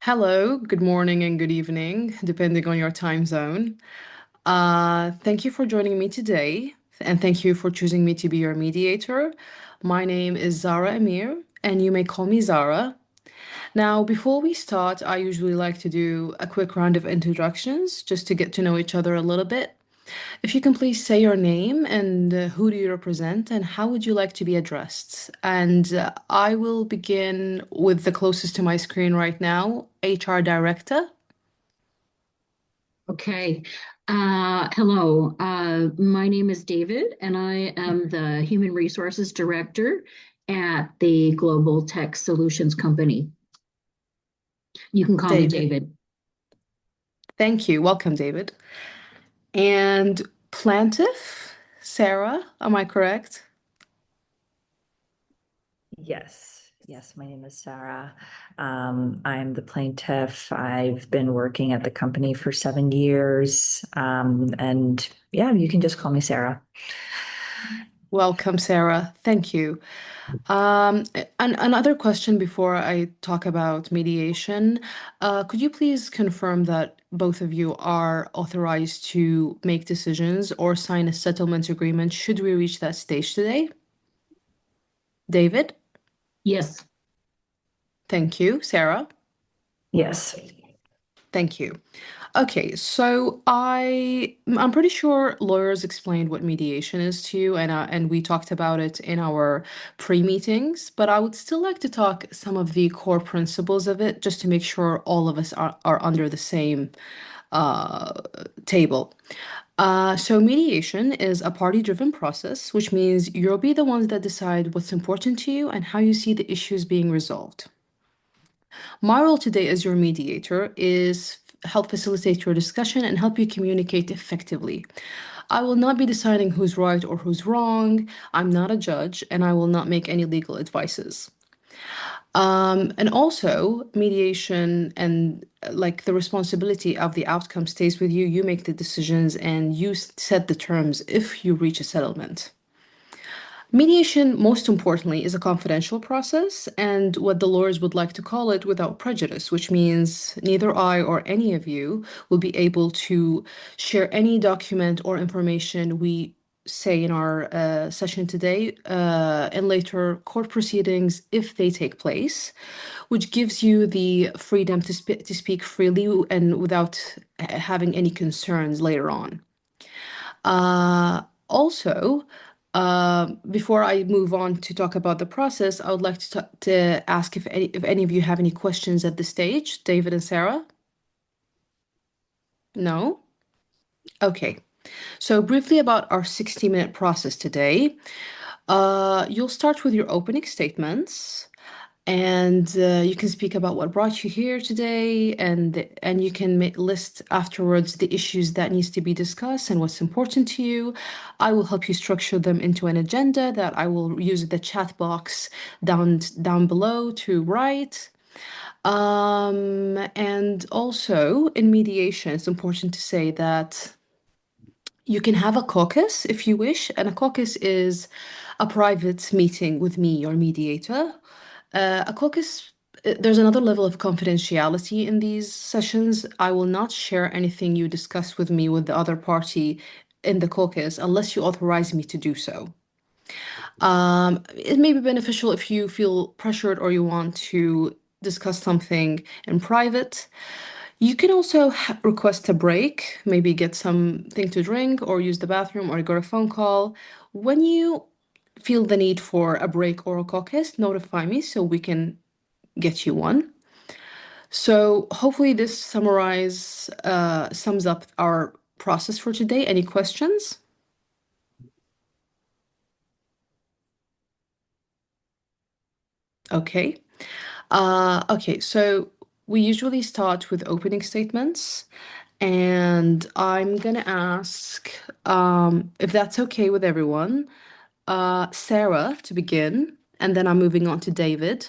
Hello, good morning and good evening, depending on your time zone. Thank you for joining me today, and thank you for choosing me to be your mediator. My name is Zara Amir, and you may call me Zara. Now, before we start, I usually like to do a quick round of introductions just to get to know each other a little bit. If you can please say your name and who do you represent and how would you like to be addressed? And I will begin with the closest to my screen right now, HR Director. Okay. Hello. My name is David, and I am the Human Resources Director at the Global Tech Solutions Company. You can call me David. David. Thank you. Welcome, David. And plaintiff, Sarah, am I correct? Yes, my name is Sarah. I'm the plaintiff. I've been working at the company for 7 years. And yeah, you can just call me Sarah. Welcome, Sarah. Thank you. And another question before I talk about mediation. Could you please confirm that both of you are authorized to make decisions or sign a settlement agreement should we reach that stage today? David? Yes. Thank you. Sarah? Yes. Thank you. Okay, so I'm pretty sure lawyers explained what mediation is to you, and we talked about it in our pre-meetings, but I would still like to talk some of the core principles of it, just to make sure all of us are under the same uh, table. So mediation is a party-driven process, which means you'll be the ones that decide what's important to you and how you see the issues being resolved. My role today as your mediator is help facilitate your discussion and help you communicate effectively. I will not be deciding who's right or who's wrong. I'm not a judge, and I will not make any legal advices. And also, mediation and like the responsibility of the outcome stays with you. You make the decisions and you set the terms if you reach a settlement. Mediation, most importantly, is a confidential process and what the lawyers would like to call it without prejudice, which means neither I or any of you will be able to share any document or information we say in our session today in later court proceedings if they take place, which gives you the freedom to speak freely and without having any concerns later on. Also, before I move on to talk about the process, I would like to ask if any of you have any questions at this stage, David and Sarah? No? Okay. So briefly about our 60-minute process today. You'll start with your opening statements. And you can speak about what brought you here today, and you can list afterwards the issues that needs to be discussed and what's important to you. I will help you structure them into an agenda that I will use the chat box down below to write. And also in mediation, it's important to say that you can have a caucus if you wish, and a caucus is a private meeting with me, your mediator. A caucus, there's another level of confidentiality in these sessions. I will not share anything you discuss with me with the other party in the caucus unless you authorize me to do so. It may be beneficial if you feel pressured or you want to discuss something in private. You can also request a break, maybe get something to drink or use the bathroom or get a phone call. When you feel the need for a break or a caucus, notify me so we can get you one. So hopefully this sums up our process for today. Any questions? Okay. Okay, so we usually start with opening statements, and I'm gonna ask if that's okay with everyone, Sarah to begin, and then I'm moving on to David.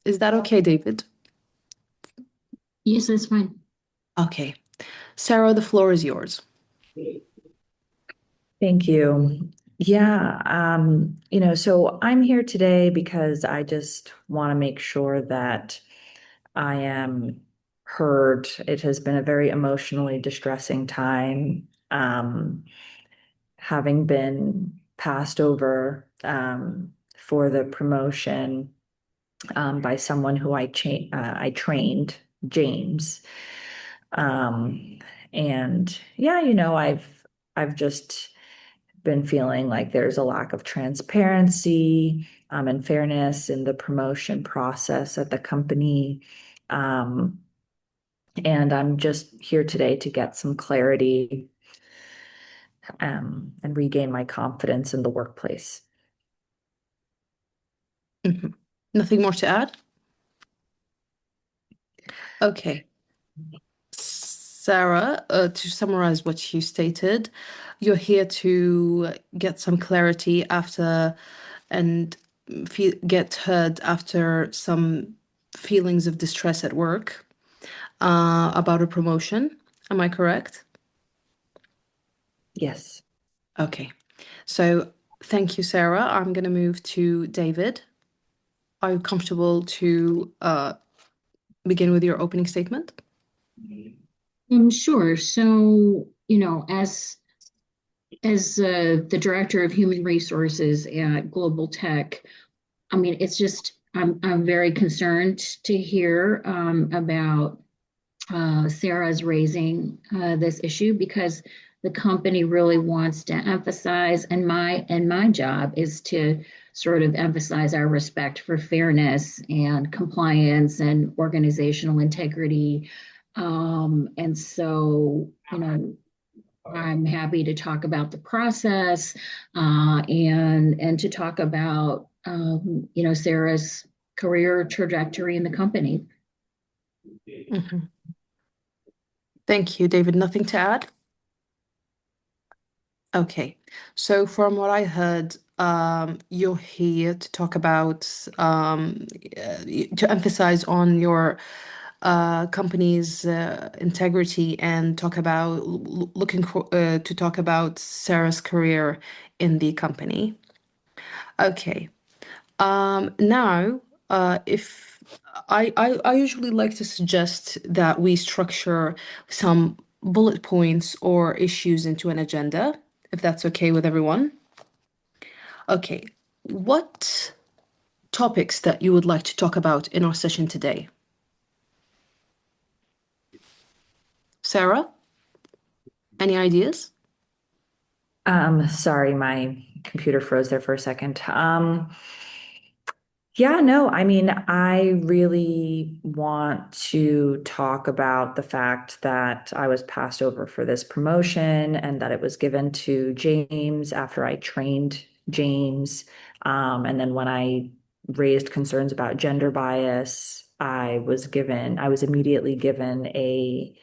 Is that okay, David? Yes, that's fine. Okay. Sarah, the floor is yours. Thank you. Yeah, so I'm here today because I just want to make sure that I am heard. It has been a very emotionally distressing time, having been passed over for the promotion by someone who I trained, James. Um, and yeah, I've just been feeling like there's a lack of transparency and fairness in the promotion process at the company. Um, and I'm just here today to get some clarity and regain my confidence in the workplace. Mhm. Nothing more to add? Okay. Sarah, to summarize what you stated, you're here to get some clarity after and get heard after some feelings of distress at work about a promotion. Am I correct? Yes. Okay. So thank you, Sarah. I'm going to move to David. Are you comfortable to begin with your opening statement? Sure. So, as the director of human resources at Global Tech, I mean, it's just I'm very concerned to hear about Sarah's raising this issue because the company really wants to emphasize, and my job is to sort of emphasize our respect for fairness and compliance and organizational integrity. And so, I'm happy to talk about the process and to talk about Sarah's career trajectory in the company. Mhm. Thank you, David. Nothing to add? Okay. So from what I heard, you're here to talk about to emphasize on your company's integrity and talk about to talk about Sarah's career in the company. Okay. Now, if I usually like to suggest that we structure some bullet points or issues into an agenda, if that's okay with everyone. Okay, what topics that you would like to talk about in our session today? Sarah, any ideas? Sorry, my computer froze there for a second. Yeah, no, I mean, I really want to talk about the fact that I was passed over for this promotion and that it was given to James after I trained James. And then when I raised concerns about gender bias, I was immediately given a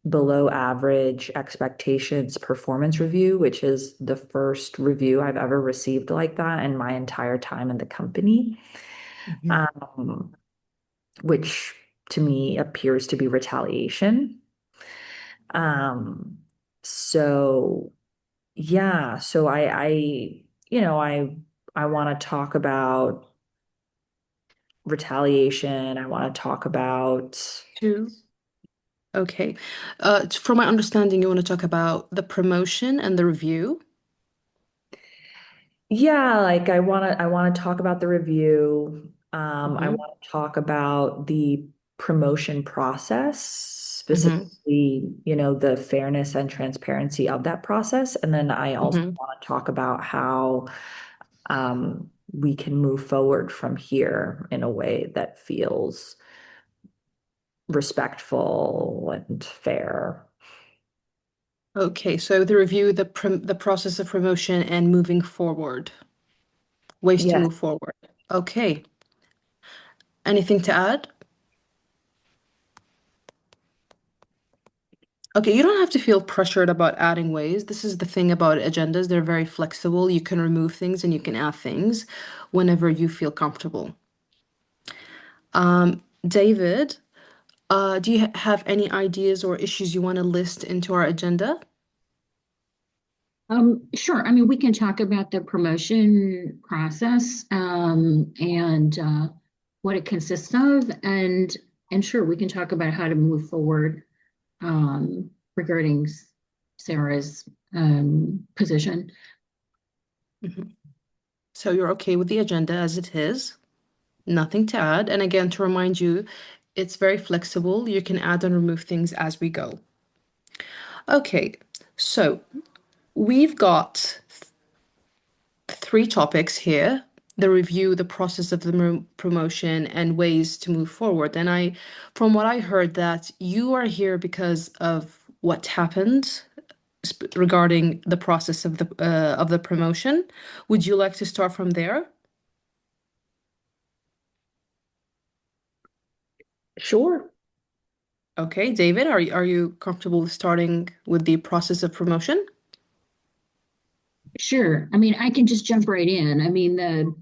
below average expectations performance review, which is the first review I've ever received like that in my entire time in the company, Mhm. um, which to me appears to be retaliation. Um, so yeah, so I want to talk about retaliation. I want to talk about Two. Okay. From my understanding, you want to talk about the promotion and the review. Yeah, like I want to talk about the review. I Hmm. want to talk about the promotion process, Hmm. specifically, the fairness and transparency of that process. And then I also Hmm. want to talk about how we can move forward from here in a way that feels respectful and fair. Okay, so the review, the process of promotion and moving forward, ways to Yeah. move forward. Okay. Anything to add? Okay, you don't have to feel pressured about adding ways. This is the thing about agendas. They're very flexible. You can remove things and you can add things whenever you feel comfortable. David, do you have any ideas or issues you want to list into our agenda? Sure. I mean, we can talk about the promotion process, and what it consists of, and sure, we can talk about how to move forward, regarding Sarah's position. Mhm. So you're okay with the agenda as it is? Nothing to add. And again, to remind you, it's very flexible. You can add and remove things as we go. Okay, so we've got three topics here: the review, the process of the promotion, and ways to move forward. And from what I heard, that you are here because of what happened regarding the process of the promotion. Would you like to start from there? Sure. Okay, David, are you comfortable with starting with the process of promotion? Sure. I mean, I can just jump right in. I mean, the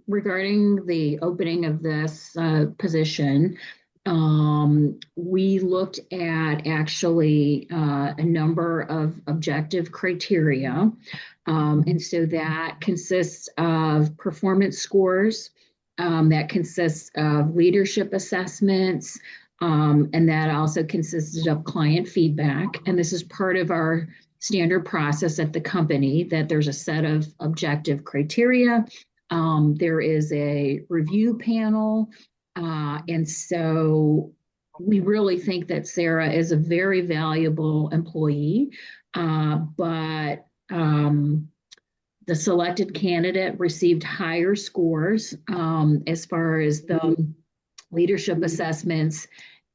regarding the opening of this position, we looked at actually a number of objective criteria. And so that consists of performance scores, that consists of leadership assessments, and that also consisted of client feedback. And this is part of our standard process at the company, that there's a set of objective criteria. There is a review panel. And so we really think that Sarah is a very valuable employee, but the selected candidate received higher scores, as far as the leadership assessments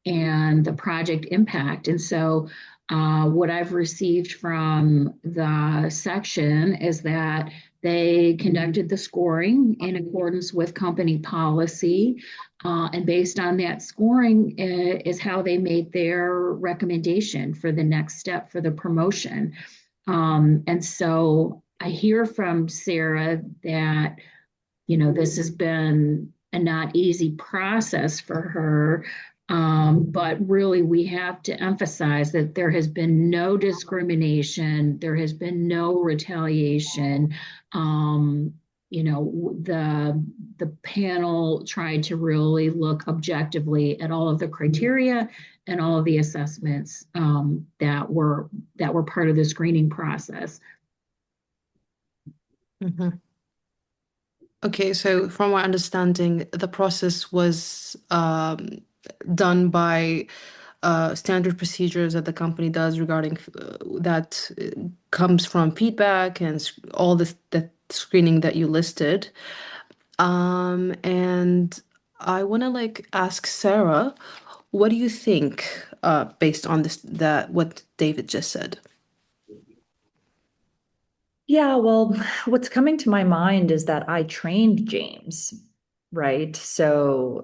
and the project impact. And so what I've received from the section is that they conducted the scoring in accordance with company policy. And based on that scoring is how they made their recommendation for the next step for the promotion. And so I hear from Sarah that, this has been a not easy process for her. But really, we have to emphasize that there has been no discrimination, there has been no retaliation. The panel tried to really look objectively at all of the criteria and all of the assessments, that were part of the screening process. Mhm. Okay, so from my understanding, the process was done by standard procedures that the company does regarding that comes from feedback and all this that screening that you listed. And I want to ask Sarah, what do you think based on this that what David just said? Yeah, well, what's coming to my mind is that I trained James, right? So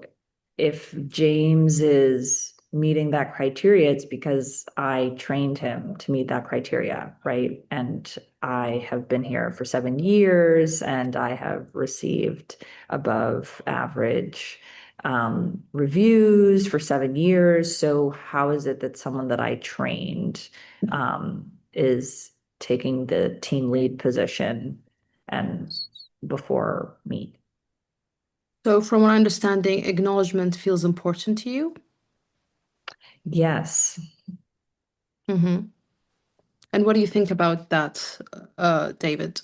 if James is meeting that criteria, it's because I trained him to meet that criteria, right? And I have been here for 7 years and I have received above average reviews for 7 years. So how is it that someone that I trained is taking the team lead position and before me? So from my understanding, acknowledgement feels important to you. Yes. Mm-hmm. And what do you think about that, David?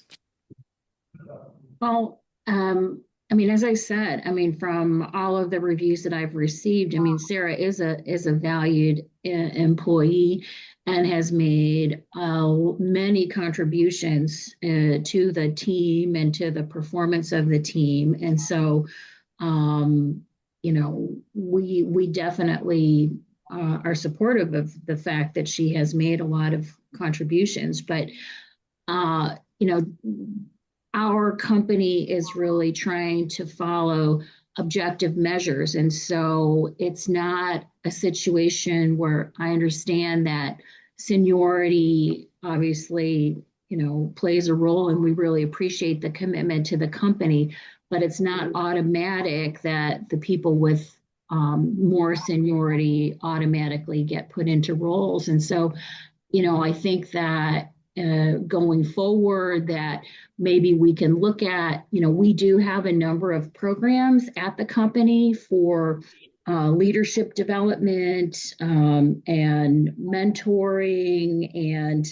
Well, I mean, as I said, I mean, from all of the reviews that I've received, I mean, Sarah is a valued employee and has made many contributions to the team and to the performance of the team. And so, we definitely are supportive of the fact that she has made a lot of contributions, but uh, you know, our company is really trying to follow objective measures. And so it's not a situation where I understand that seniority obviously, plays a role, and we really appreciate the commitment to the company, but it's not automatic that the people with more seniority automatically get put into roles. And so, I think that going forward, that maybe we can look at, we do have a number of programs at the company for leadership development and mentoring and,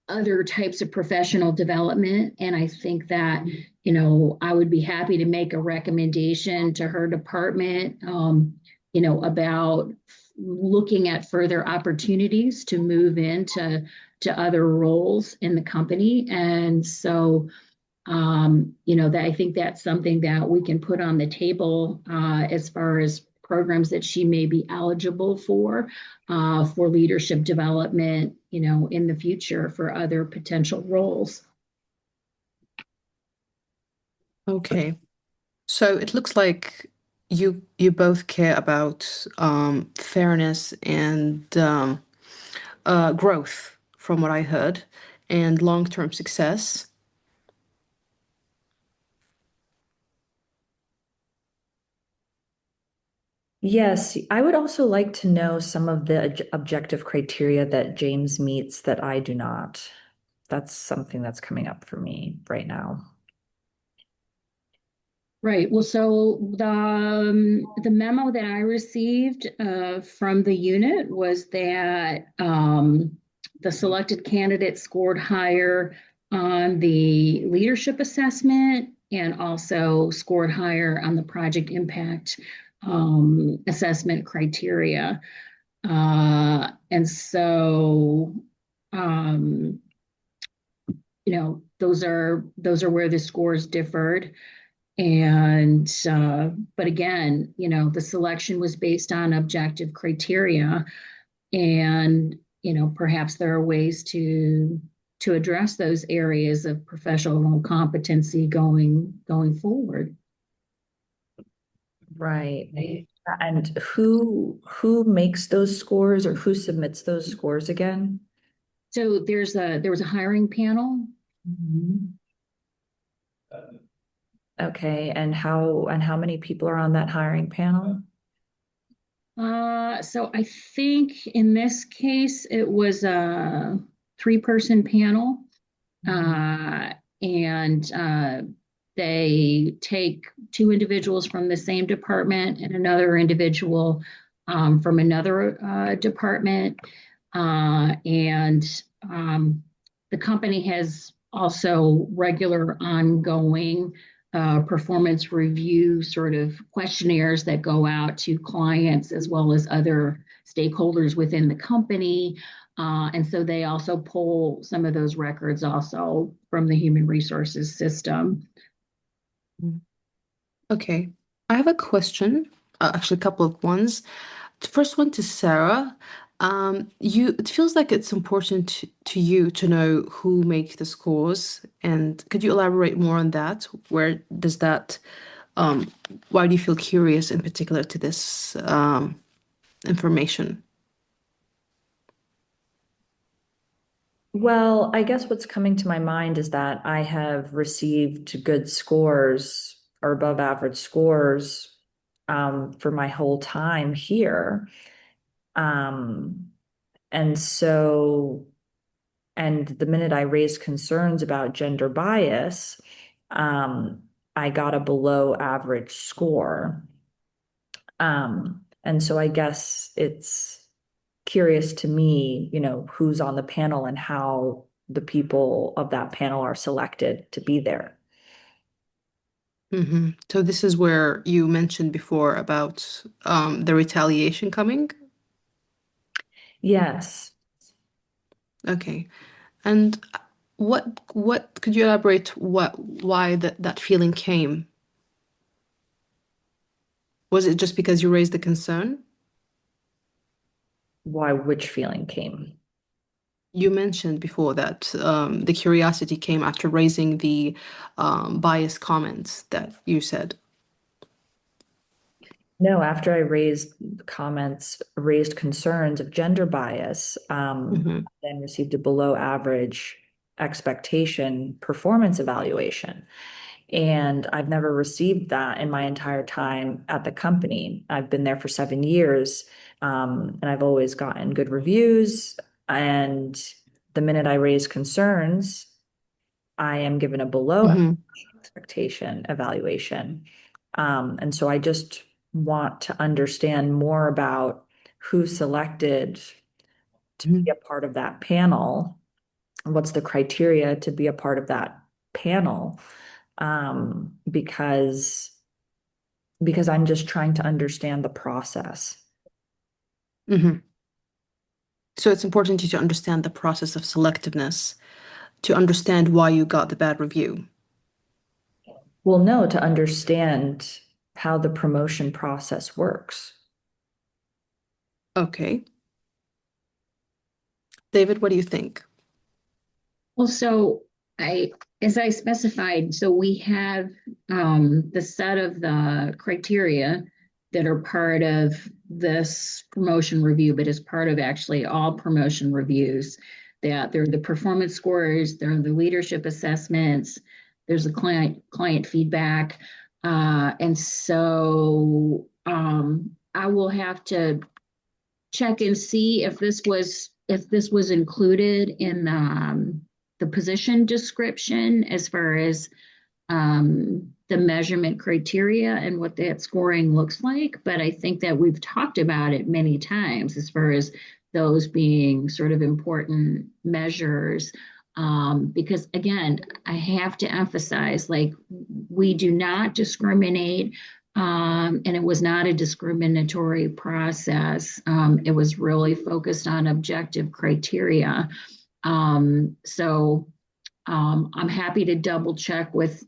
other types of professional development. And I think that, I would be happy to make a recommendation to her department, about looking at further opportunities to move into other roles in the company. And so, that I think that's something that we can put on the table as far as programs that she may be eligible for leadership development, in the future for other potential roles. Okay. So it looks like you both care about fairness and growth, from what I heard, and long-term success. Yes, I would also like to know some of the objective criteria that James meets that I do not. That's something that's coming up for me right now. Right. Well, so the memo that I received from the unit was that the selected candidate scored higher on the leadership assessment and also scored higher on the project impact assessment criteria. And so, those are where the scores differed. And but again, the selection was based on objective criteria, and perhaps there are ways to address those areas of professional competency going forward. Right. And who makes those scores, or who submits those scores again? So there was a hiring panel. Okay, and how many people are on that hiring panel? So I think in this case it was a 3-person panel, and they take 2 individuals from the same department and another individual from another department, and the company has also regular ongoing performance review sort of questionnaires that go out to clients as well as other stakeholders within the company. And so they also pull some of those records also from the human resources system. Okay. I have a question, actually a couple of ones. The first one to Sarah. It feels like it's important to you to know who make the scores, and could you elaborate more on that? Where does that, why do you feel curious in particular to this information? Well, I guess what's coming to my mind is that I have received good scores or above average scores for my whole time here. And so, and the minute I raised concerns about gender bias, I got a below average score. And so I guess it's curious to me, who's on the panel and how the people of that panel are selected to be there. So this is where you mentioned before about the retaliation coming. Yes. Okay. And what could you elaborate why that feeling came? Was it just because you raised the concern? Why, which feeling came? You mentioned before that the curiosity came after raising the biased comments that you said. No, after I raised concerns of gender bias, then received a below average expectation performance evaluation. And I've never received that in my entire time at the company. I've been there for 7 years, and I've always gotten good reviews. And the minute I raise concerns, I am given a below Hmm. expectation evaluation. And so I just want to understand more about who selected to be a part of that panel. What's the criteria to be a part of that panel? Because I'm just trying to understand the process. Hmm. So it's important to understand the process of selectiveness, to understand why you got the bad review. Well, no, to understand how the promotion process works. Okay. David, what do you think? Well, so I, as I specified, so we have the set of the criteria that are part of this promotion review, but as part of actually all promotion reviews, that there are the performance scores, there are the leadership assessments, there's the client feedback. And so I will have to check and see if this was included in the position description as far as the measurement criteria and what that scoring looks like. But I think that we've talked about it many times as far as those being sort of important measures. Because again, I have to emphasize, like, we do not discriminate, and it was not a discriminatory process. It was really focused on objective criteria. So I'm happy to double check with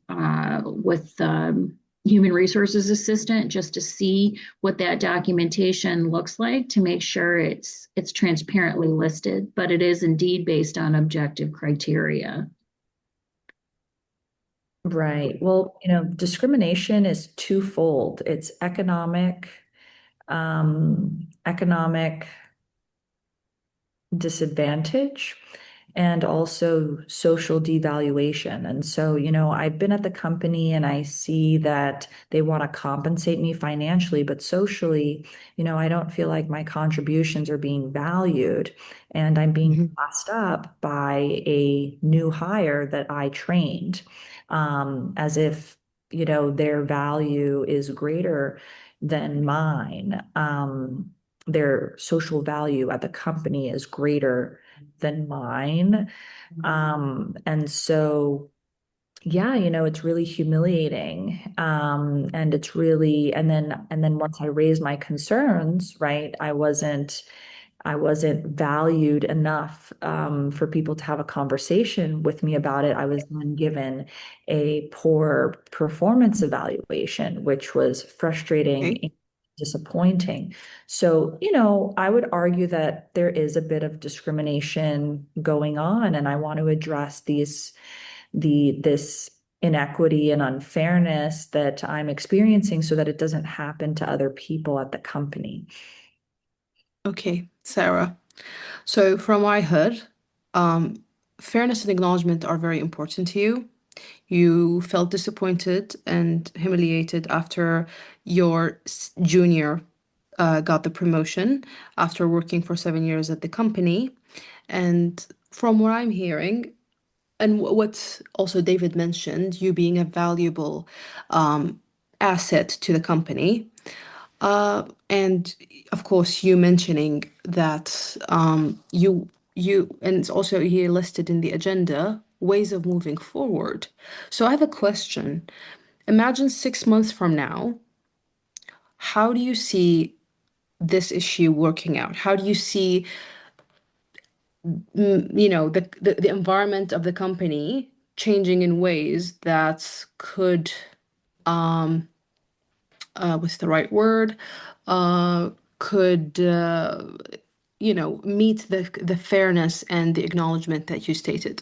human resources assistant just to see what that documentation looks like to make sure it's transparently listed, but it is indeed based on objective criteria. Right. Well, discrimination is twofold. It's economic disadvantage and also social devaluation. And so, I've been at the company and I see that they want to compensate me financially, but socially, I don't feel like my contributions are being valued and I'm being Mhm. passed up by a new hire that I trained, as if, their value is greater than mine. Their social value at the company is greater than mine. And so, yeah, it's really humiliating. And it's really, and then once I raised my concerns, right, I wasn't valued enough for people to have a conversation with me about it. I was then given a poor performance evaluation, which was frustrating Okay. and disappointing. So, I would argue that there is a bit of discrimination going on, and I want to address this inequity and unfairness that I'm experiencing so that it doesn't happen to other people at the company. Okay, Sarah. So from what I heard, um, fairness and acknowledgement are very important to you. You felt disappointed and humiliated after your junior got the promotion after working for 7 years at the company. And from what I'm hearing, and what also David mentioned, you being a valuable um, asset to the company. And of course, you mentioning that and it's also here listed in the agenda, ways of moving forward. So I have a question. Imagine 6 months from now, how do you see this issue working out? How do you see, the environment of the company changing in ways that could, um, what's the right word? Uh, could meet the fairness and the acknowledgement that you stated.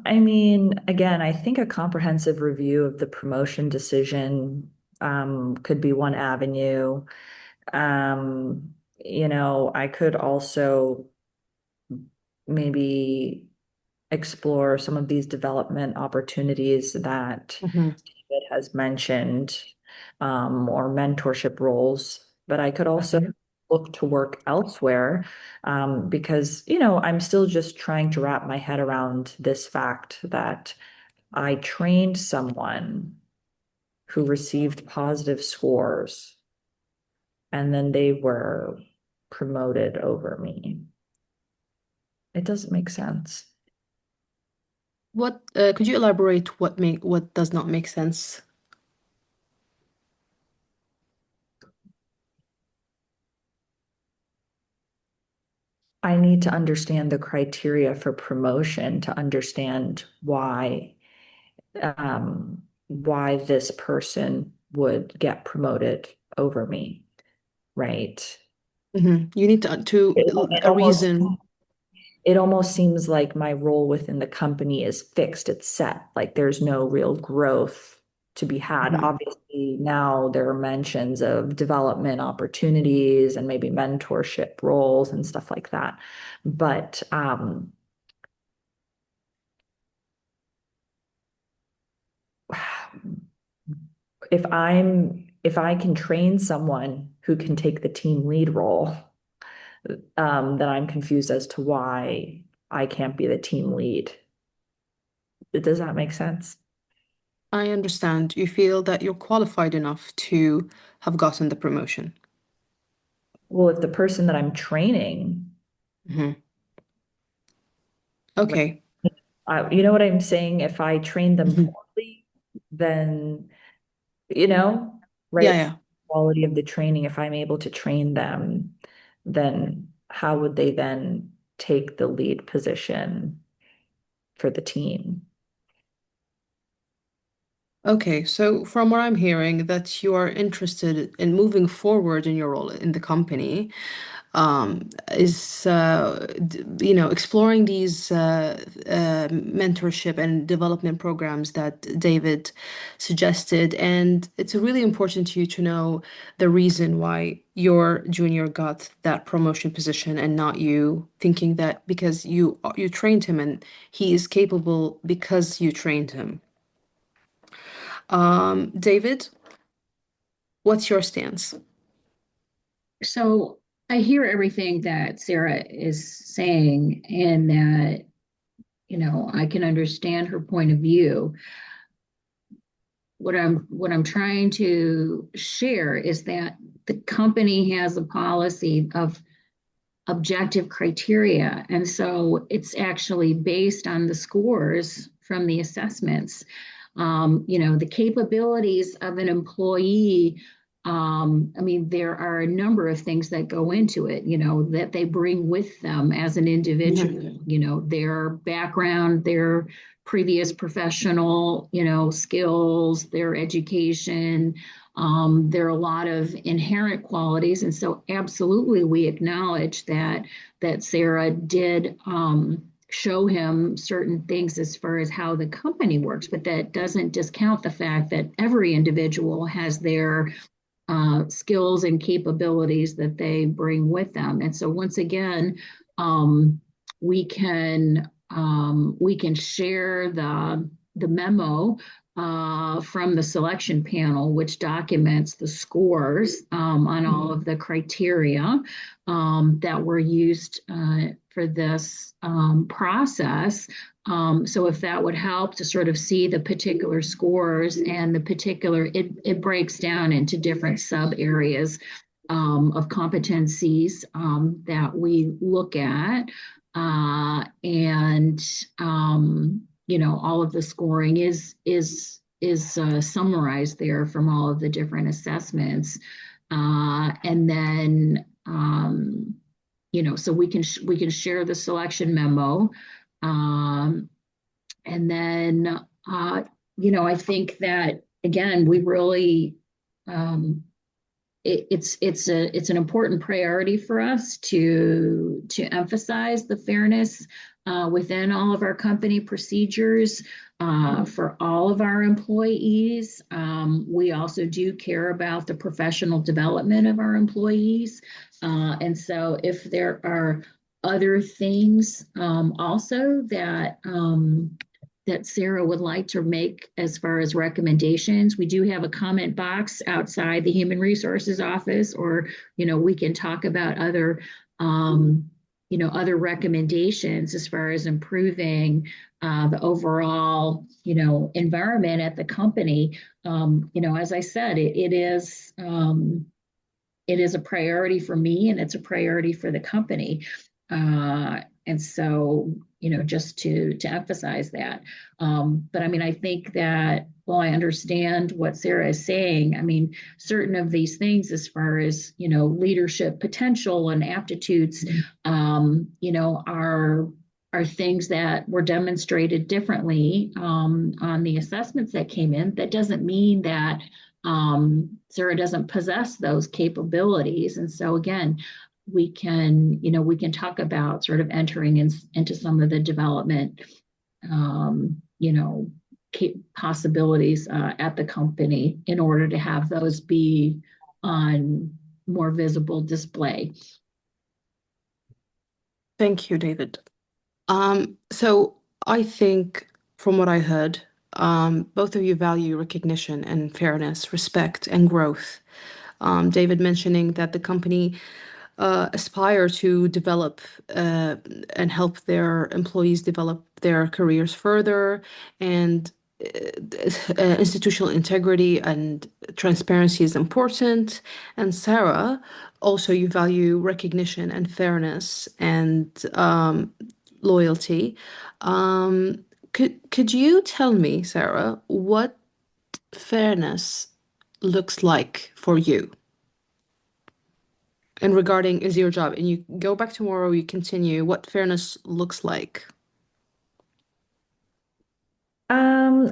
I mean, again, I think a comprehensive review of the promotion decision could be one avenue. I could also maybe explore some of these development opportunities that Mhm. David has mentioned, or mentorship roles. But I could also look to work elsewhere, because, I'm still just trying to wrap my head around this fact that I trained someone who received positive scores, and then they were promoted over me. It doesn't make sense. What could you elaborate what does not make sense? I need to understand the criteria for promotion to understand why this person would get promoted over me, right? You need to It, it a almost reason. it almost seems like my role within the company is fixed, it's set, like there's no real growth to be had. Mhm. Obviously, now there are mentions of development opportunities and maybe mentorship roles and stuff like that. But if I can train someone who can take the team lead role, then I'm confused as to why I can't be the team lead. Does that make sense? I understand. You feel that you're qualified enough to have gotten the promotion. Well, if the person that I'm training, Mhm. right, Okay. you know what I'm saying? If I train them Mhm. poorly, then, you know, Yeah, right, yeah. quality of the training, if I'm able to train them, then how would they then take the lead position for the team? Okay, so from what I'm hearing, that you are interested in moving forward in your role in the company, is exploring these mentorship and development programs that David suggested, and it's really important to you to know the reason why your junior got that promotion position and not you, thinking that because you trained him and he is capable because you trained him. David, what's your stance? So I hear everything that Sarah is saying, and that, I can understand her point of view. What I'm trying to share is that the company has a policy of objective criteria. And so it's actually based on the scores from the assessments. The capabilities of an employee. I mean, there are a number of things that go into it, that they bring with them as an individual, their background, their previous professional, skills, their education. There are a lot of inherent qualities, and so absolutely we acknowledge that Sarah did show him certain things as far as how the company works, but that doesn't discount the fact that every individual has their skills and capabilities that they bring with them. And so once again, um, we can share the memo from the selection panel, which documents the scores on all of the criteria that were used for this process. So if that would help to sort of see the particular scores and it breaks down into different sub areas of competencies that we look at. And all of the scoring is summarized there from all of the different assessments. And then so we can share the selection memo. Um, and then I think that again, we really it's an important priority for us to emphasize the fairness within all of our company procedures for all of our employees. We also do care about the professional development of our employees, and so if there are other things also that Sarah would like to make as far as recommendations. We do have a comment box outside the Human Resources office, or, we can talk about other recommendations as far as improving the overall, environment at the company. As I said, it is a priority for me, and it's a priority for the company. And so, just to emphasize that. But I mean, I think that while I understand what Sarah is saying, I mean, certain of these things as far as, leadership potential and aptitudes, are things that were demonstrated differently on the assessments that came in. That doesn't mean that Sarah doesn't possess those capabilities. And so again, we can talk about sort of entering into some of the development, possibilities at the company in order to have those be on more visible display. Thank you, David. So I think from what I heard, both of you value recognition and fairness, respect, and growth. David mentioning that the company aspire to develop and help their employees develop their careers further, and institutional integrity and transparency is important. And Sarah, also you value recognition and fairness and loyalty. Could you tell me, Sarah, what fairness looks like for you? And regarding is your job, and you go back tomorrow, you continue, what fairness looks like.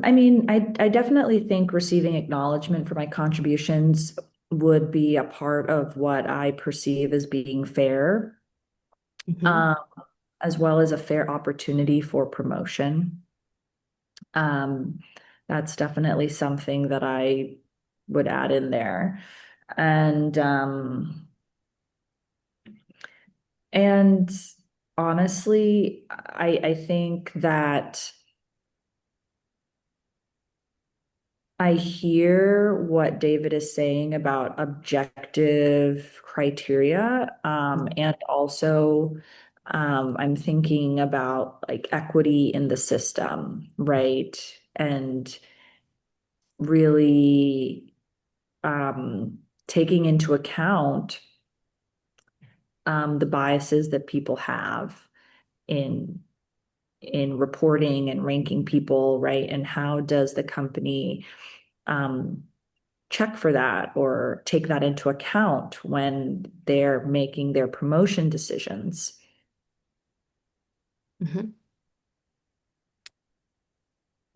I mean, I definitely think receiving acknowledgement for my contributions would be a part of what I perceive as being fair, Mhm. as well as a fair opportunity for promotion. That's definitely something that I would add in there. And honestly, I think that I hear what David is saying about objective criteria, and also I'm thinking about like equity in the system, right? And really taking into account the biases that people have in reporting and ranking people, right? And how does the company check for that or take that into account when they're making their promotion decisions? Mhm.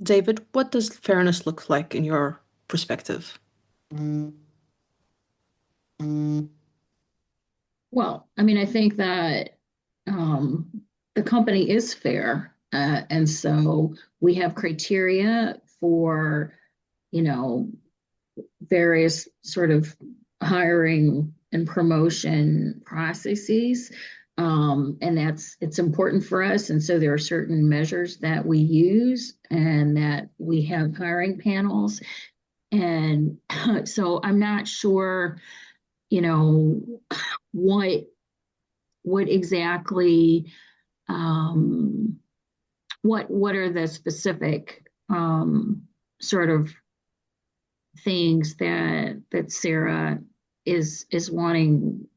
David, what does fairness look like in your perspective? Well, I mean, I think that the company is fair. And so we have criteria for, various sort of hiring and promotion processes. And it's important for us. And so there are certain measures that we use and that we have hiring panels. And so I'm not sure, you know, what exactly what are the specific sort of things that Sarah is wanting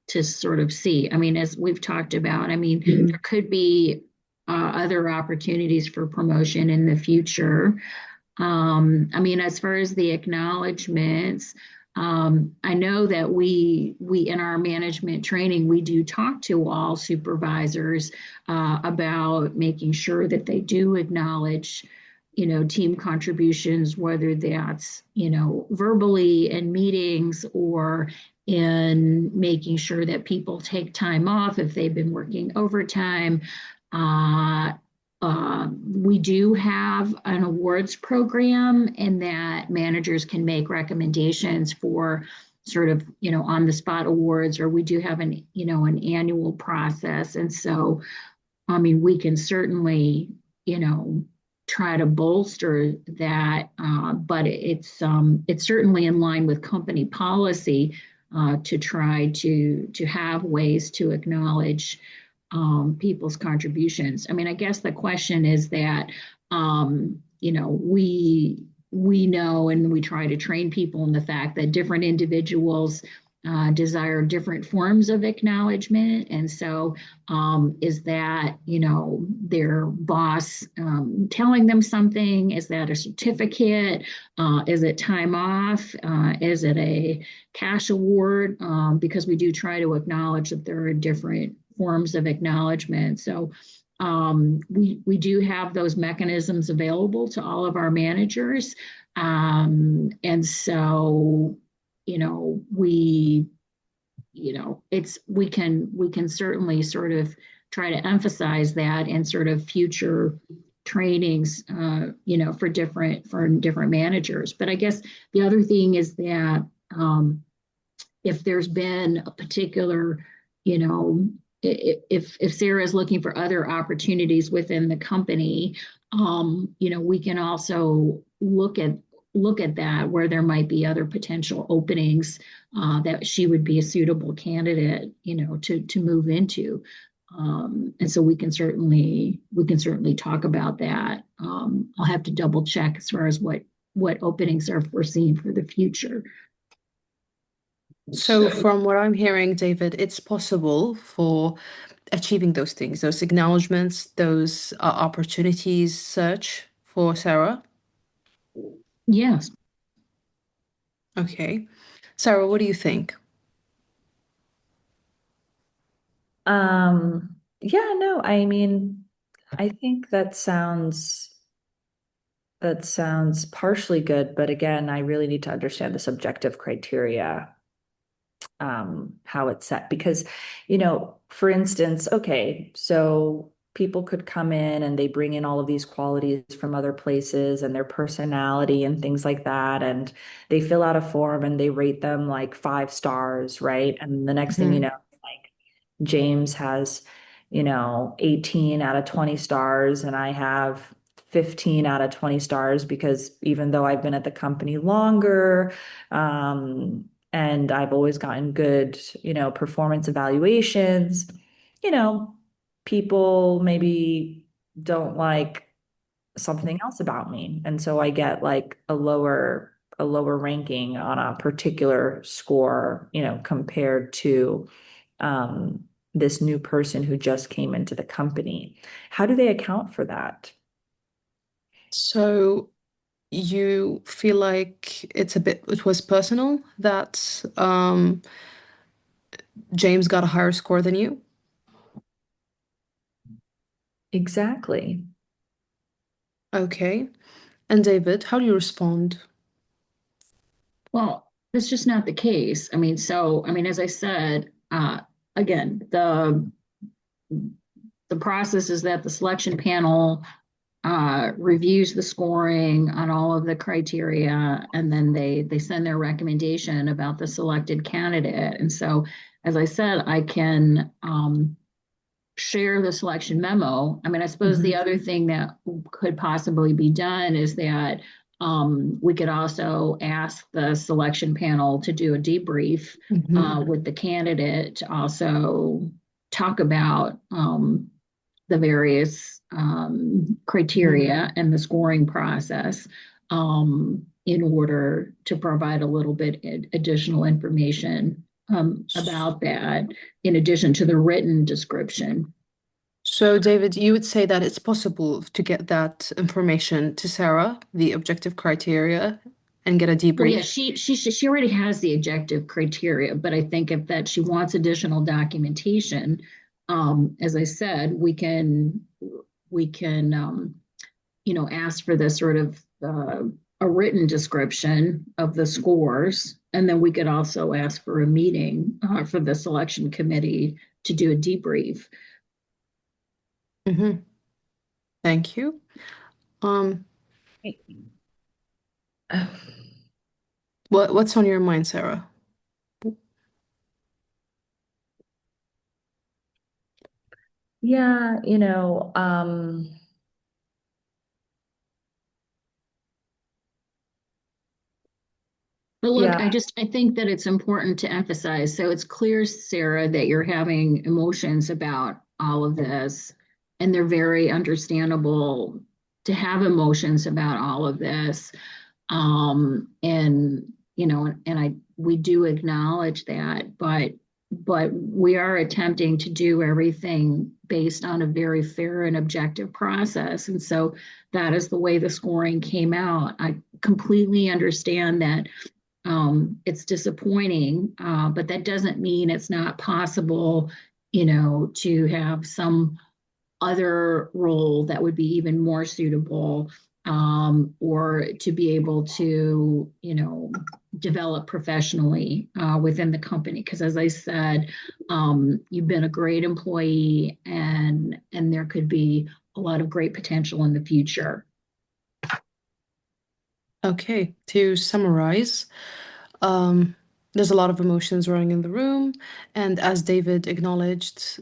to sort of see. I mean, as we've talked about, I mean, there could be other opportunities for promotion in the future. I mean, as far as the acknowledgments, I know that we in our management training, we do talk to all supervisors about making sure that they do acknowledge, team contributions, whether that's, verbally in meetings or in making sure that people take time off if they've been working overtime. We do have an awards program, and that managers can make recommendations for sort of, on the spot awards, or we do have an annual process. And so, I mean, we can certainly, try to bolster that, but it's certainly in line with company policy to try to have ways to acknowledge people's contributions. I mean, I guess the question is that, we know and we try to train people in the fact that different individuals desire different forms of acknowledgement. And so is that, their boss telling them something? Is that a certificate? Is it time off? Is it a cash award? Because we do try to acknowledge that there are different forms of acknowledgement. So we do have those mechanisms available to all of our managers. And so, we can certainly sort of try to emphasize that in sort of future trainings, for different managers. But I guess the other thing is that if there's been a particular, if Sarah is looking for other opportunities within the company, we can also look at that where there might be other potential openings that she would be a suitable candidate, to move into. And so we can certainly talk about that. I'll have to double check as far as what openings are foreseen for the future. So from what I'm hearing, David, it's possible for achieving those things, those acknowledgements, those opportunities search for Sarah. Yes. Okay. Sarah, what do you think? Yeah, no, I mean, I think that sounds partially good, but again, I really need to understand the subjective criteria, how it's set. Because, for instance, okay, so people could come in and they bring in all of these qualities from other places and their personality and things like that. And they fill out a form and they rate them like 5 stars, right? And the next thing you Mhm. know, like James has, 18 out of 20 stars, and I have 15 out of 20 stars because even though I've been at the company longer, and I've always gotten good, performance evaluations, you know, people maybe don't like something else about me. And so I get like a lower ranking on a particular score, compared to um, this new person who just came into the company. How do they account for that? So you feel like it was personal that James got a higher score than you? Exactly. Okay. And David, how do you respond? Well, that's just not the case. I mean, as I said, again, the process is that the selection panel reviews the scoring on all of the criteria, and then they send their recommendation about the selected candidate. And so, as I said, I can share the selection memo. I mean, I suppose the Mhm. other thing that could possibly be done is that we could also ask the selection panel to do a debrief Mhm. with the candidate to also talk about the various Mhm. criteria and the scoring process in order to provide a little bit additional information about that, in addition to the written description. So, David, you would say that it's possible to get that information to Sarah, the objective criteria, and get a Well, yeah, debrief? she already has the objective criteria, but I think if that she wants additional documentation, as I said, we can ask for this sort of a written description of the scores, and then we could also ask for a meeting for the selection committee to do a debrief. Hmm. Thank you. Um, what's on your mind, Sarah? Yeah, But look, yeah. I think that it's important to emphasize. So it's clear, Sarah, that you're having emotions about all of this, and they're very understandable to have emotions about all of this. And and we do acknowledge that, but we are attempting to do everything based on a very fair and objective process. And so that is the way the scoring came out. I completely understand that it's disappointing, but that doesn't mean it's not possible, to have some other role that would be even more suitable, or to be able to, develop professionally within the company. Because as I said, you've been a great employee, and there could be a lot of great potential in the future. Okay, to summarize, um, there's a lot of emotions running in the room, and as David acknowledged,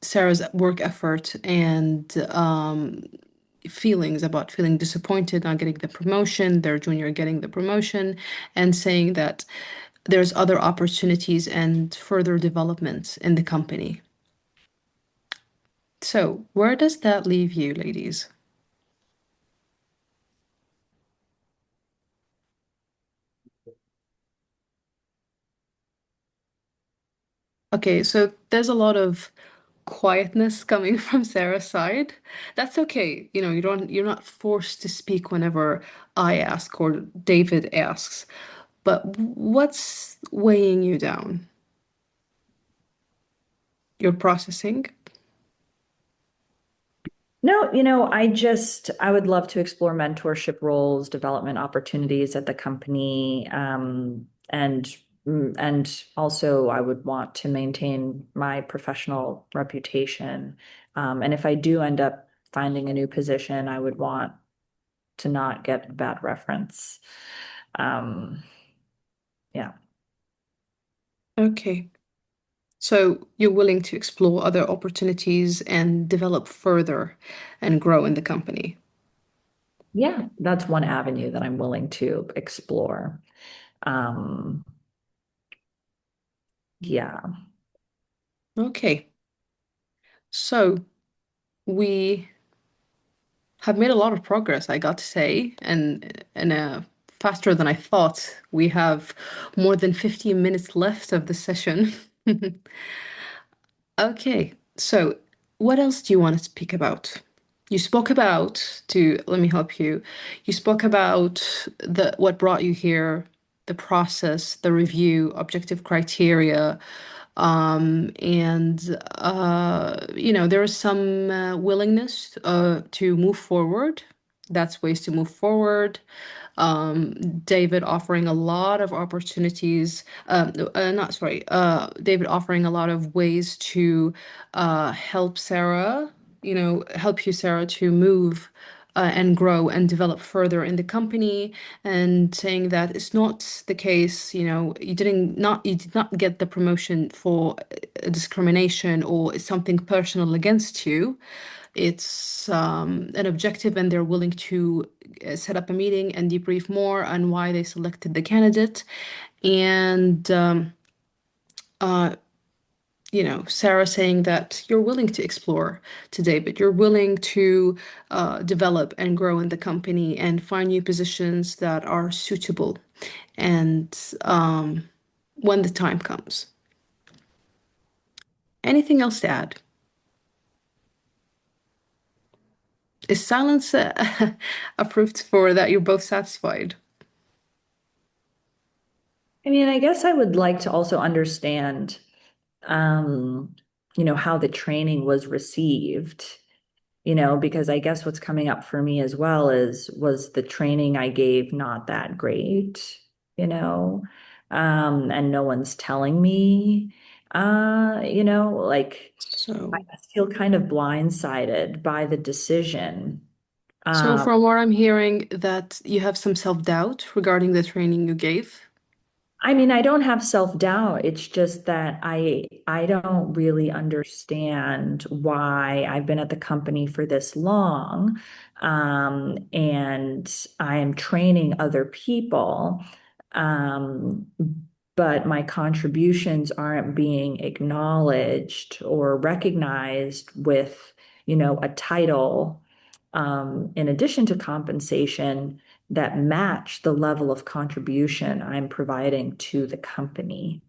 Sarah's work effort and feelings about feeling disappointed not getting the promotion, their junior getting the promotion, and saying that there's other opportunities and further developments in the company. So, where does that leave you, ladies? Okay, so there's a lot of quietness coming from Sarah's side. That's okay. You're not forced to speak whenever I ask or David asks. But what's weighing you down? You're processing? No, I would love to explore mentorship roles, development opportunities at the company, and also I would want to maintain my professional reputation. And if I do end up finding a new position, I would want to not get a bad reference. Um, yeah. Okay. So you're willing to explore other opportunities and develop further and grow in the company. Yeah, that's one avenue that I'm willing to explore. Um, yeah. Okay. So we have made a lot of progress, I got to say, and faster than I thought. We have more than 15 minutes left of the session. Okay, so what else do you want to speak about? You spoke about, let me help you. You spoke about what brought you here, the process, the review, objective criteria, and there is some willingness to move forward. That's ways to move forward. David offering a lot of opportunities, not sorry, David offering a lot of ways to help Sarah, help you, Sarah, to move and grow and develop further in the company, and saying that it's not the case, you did not get the promotion for discrimination or something personal against you. It's an objective, and they're willing to set up a meeting and debrief more on why they selected the candidate. And, uh, Sarah saying that you're willing to explore today, but you're willing to develop and grow in the company and find new positions that are suitable. And when the time comes. Anything else to add? Is silence a proof for that you're both satisfied? I mean, I guess I would like to also understand, um, how the training was received, because I guess what's coming up for me as well was the training I gave not that great, and no one's telling me, like I So. just feel kind of blindsided by the decision. So Um, from what I'm hearing, that you have some self-doubt regarding the training you gave. I mean, I don't have self-doubt. It's just that I don't really understand why I've been at the company for this long. And I am training other people. Um, but my contributions aren't being acknowledged or recognized with, a title, in addition to compensation that match the level of contribution I'm providing to the company.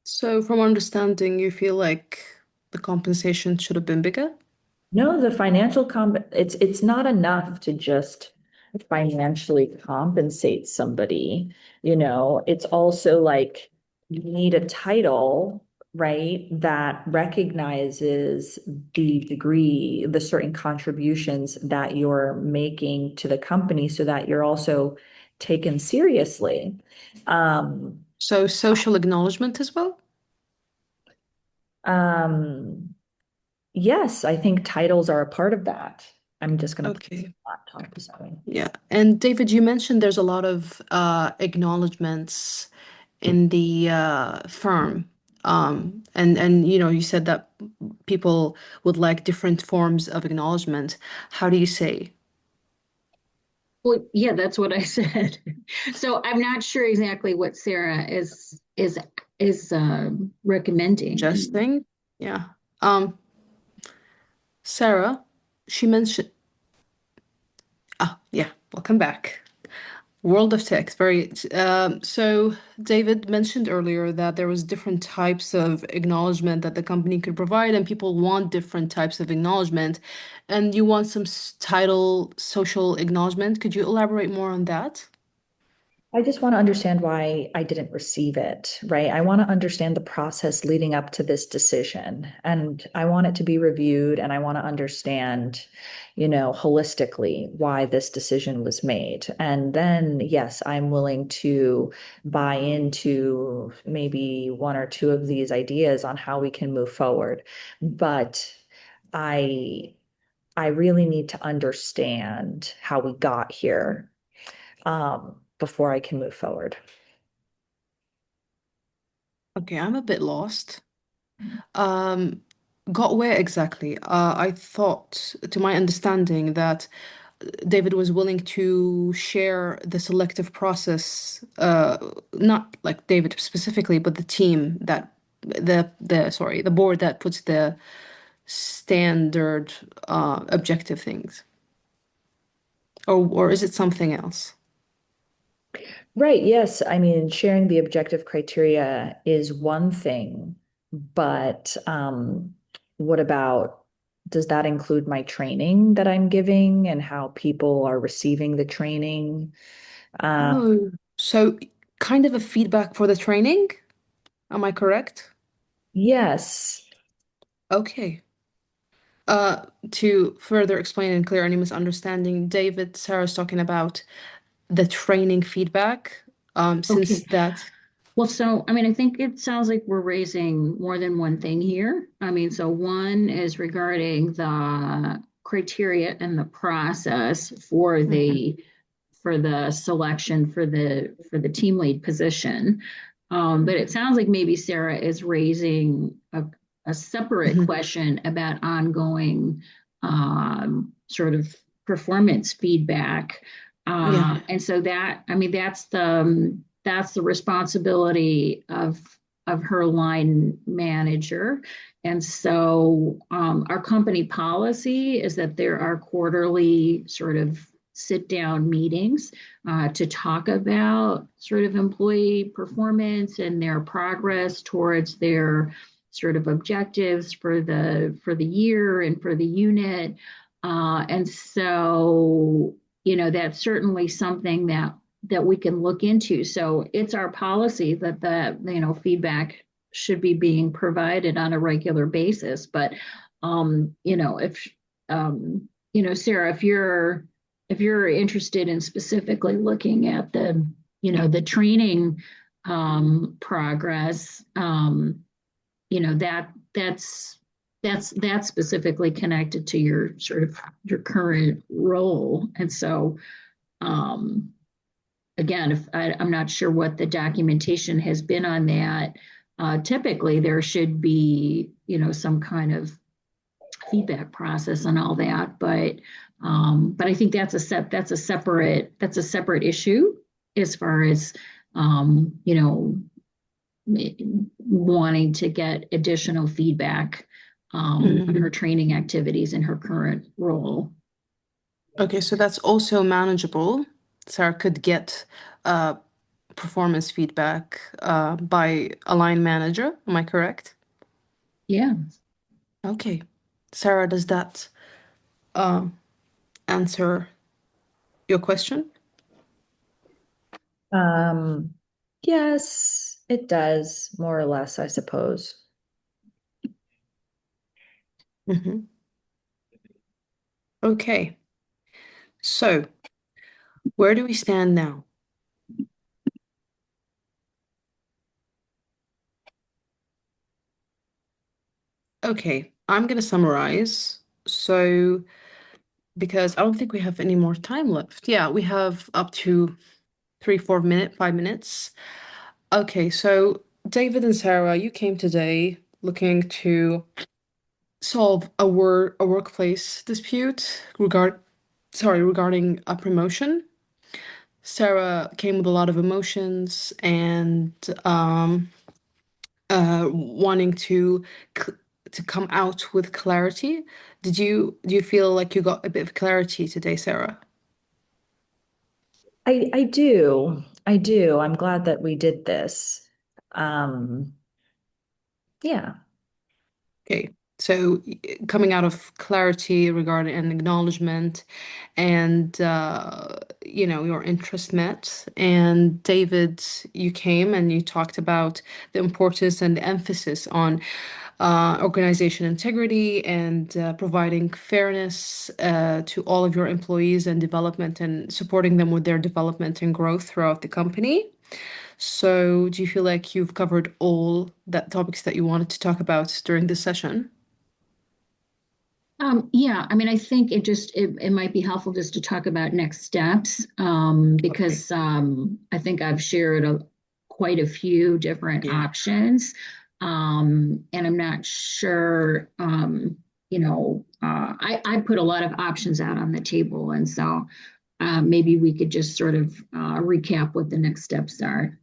So, from understanding, you feel like the compensation should have been bigger? No, the financial it's not enough to just financially compensate somebody, It's also like you need a title, right, that recognizes the certain contributions that you're making to the company so that you're also taken seriously. Um, So, social acknowledgement as well? um, yes, I think titles are a part of that. I'm just going to put this Okay. laptop, sorry. Yeah. And David, you mentioned there's a lot of acknowledgements in the firm. And you said that people would like different forms of acknowledgement. How do you say? Well, yeah, that's what I said. So I'm not sure exactly what Sarah is recommending. Adjusting? Yeah. Um, Sarah, she mentioned, yeah, welcome back. World of text, very. So David mentioned earlier that there was different types of acknowledgement that the company could provide, and people want different types of acknowledgement, and you want some title social acknowledgement. Could you elaborate more on that? I just want to understand why I didn't receive it, right? I want to understand the process leading up to this decision. And I want it to be reviewed and I want to understand, holistically why this decision was made. And then, yes, I'm willing to buy into maybe one or two of these ideas on how we can move forward. But I I really need to understand how we got here, before I can move forward. Okay, I'm a bit lost. Um, got where exactly? I thought, to my understanding, that David was willing to share the selective process, not like David specifically, but the team that the board that puts the standard objective things. Or is it something else? Right, yes. I mean, sharing the objective criteria is one thing, but what about, does that include my training that I'm giving and how people are receiving the training? Uh, Oh, so kind of a feedback for the training? Am I correct? yes. Okay. To further explain and clear any misunderstanding, David, Sarah's talking about the training feedback. Since Okay. that, Well, so, I mean, I think it sounds like we're raising more than one thing here. I mean, so one is regarding the criteria and the process Mhm. for the selection for the team lead position. But it sounds like maybe Sarah is raising a separate Mhm. question about ongoing sort of performance feedback. Yeah. And so that, I mean, that's the responsibility of her line manager. And so our company policy is that there are quarterly sort of sit down meetings to talk about sort of employee performance and their progress towards their sort of objectives for the year and for the unit. And so, that's certainly something that we can look into. So it's our policy that feedback should be being provided on a regular basis. But if Sarah, if you're interested in specifically looking at the training progress, that's specifically connected to your sort of your current role. And so um, again, if I'm not sure what the documentation has been on that. Typically, there should be, some kind of feedback process and all that, but I think that's a separate issue as far as wanting to get additional feedback on her training activities in her current role. Okay, so that's also manageable. Sarah could get performance feedback by a line manager. Am I correct? Yeah. Okay. Sarah, does that uh, answer your question? Um, yes, it does, more or less, I suppose. Hmm. Okay. So, where do we stand now? Okay, I'm going to summarize. So, because I don't think we have any more time left. Yeah, we have up to 5 minutes. Okay, so David and Sarah, you came today looking to solve a workplace dispute regarding a promotion. Sarah came with a lot of emotions and wanting to come out with clarity. Do you feel like you got a bit of clarity today, Sarah? I do. I do. I'm glad that we did this. Um, yeah. Okay. So coming out of clarity regarding an acknowledgement and your interest met. And David, you came and you talked about the importance and the emphasis on organization integrity and providing fairness to all of your employees and development and supporting them with their development and growth throughout the company. So, do you feel like you've covered all that topics that you wanted to talk about during this session? Yeah, I mean, I think it might be helpful just to talk about next steps, Okay. because I think I've shared quite a few different Yeah. options. And I'm not sure, I put a lot of options out on the table. And so maybe we could just sort of recap what the next steps are.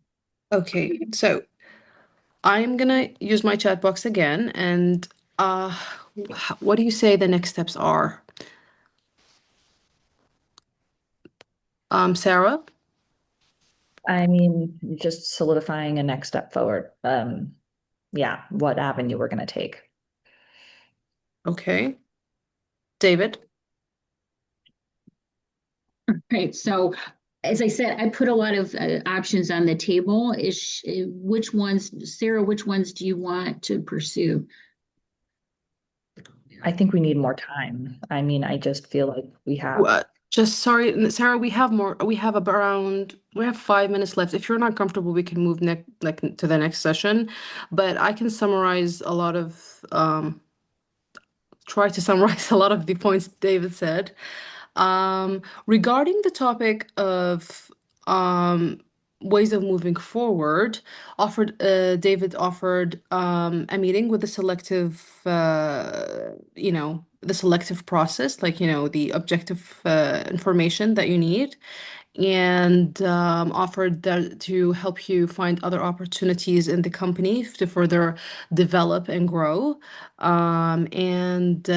Okay. So I'm gonna use my chat box again, and uh, what do you say the next steps are? Sarah? I mean, just solidifying a next step forward. Yeah, what avenue we're going to take. Okay. David? Right. So, as I said, I put a lot of options on the table. Which ones, Sarah, which ones do you want to pursue? I think we need more time. I mean, I just feel like we have. Just sorry, Sarah, we have more. We have 5 minutes left. If you're not comfortable, we can move to the next session. But I can summarize try to summarize a lot of the points David said. Regarding the topic of ways of moving forward, David offered a meeting with the selective process, like, the objective information that you need, and offered that to help you find other opportunities in the company to further develop and grow. And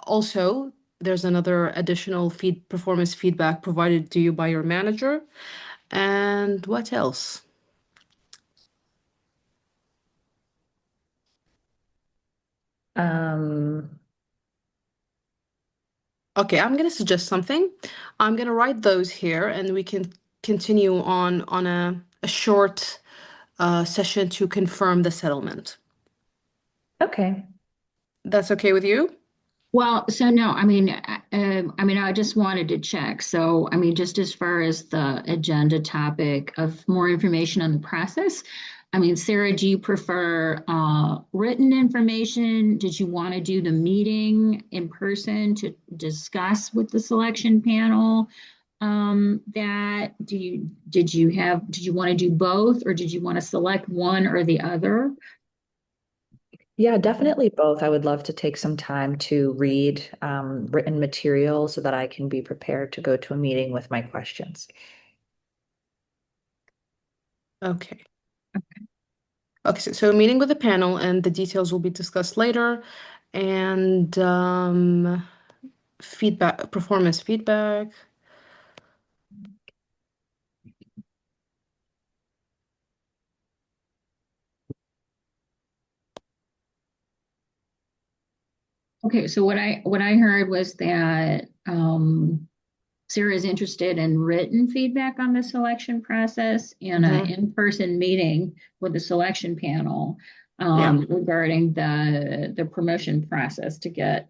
also, there's another additional performance feedback provided to you by your manager. And what else? Um, Okay, I'm gonna suggest something. I'm gonna write those here, and we can continue on a short session to confirm the settlement. okay. That's okay with you? Well, so no, I just wanted to check. So, I mean, just as far as the agenda topic of more information on the process, I mean, Sarah, do you prefer written information? Did you want to do the meeting in person to discuss with the selection panel? that did you want to do both, or did you want to select one or the other? Yeah, definitely both. I would love to take some time to read written material so that I can be prepared to go to a meeting with my questions. Okay. Okay, so meeting with the panel and the details will be discussed later. And feedback, performance feedback. Okay, so what I heard was that Sarah is interested in written feedback on the selection process and an Hmm. in-person meeting with the selection panel Yeah. regarding the promotion process to get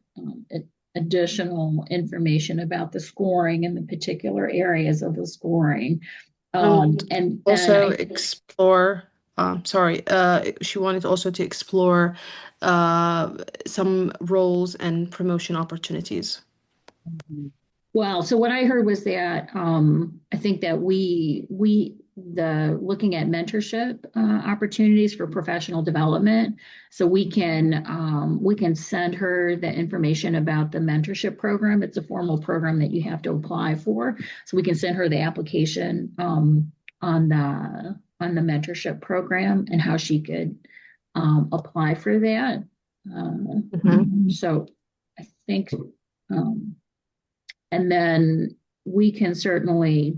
additional information about the scoring and the particular areas of the scoring. And And then also explore, sorry, she wanted also to explore some roles and promotion opportunities. Well, so what I heard was that I think that the looking at mentorship opportunities for professional development, so we can send her the information about the mentorship program. It's a formal program that you have to apply for, so we can send her the application on the mentorship program and how she could apply for that. So I think. Um, and then we can certainly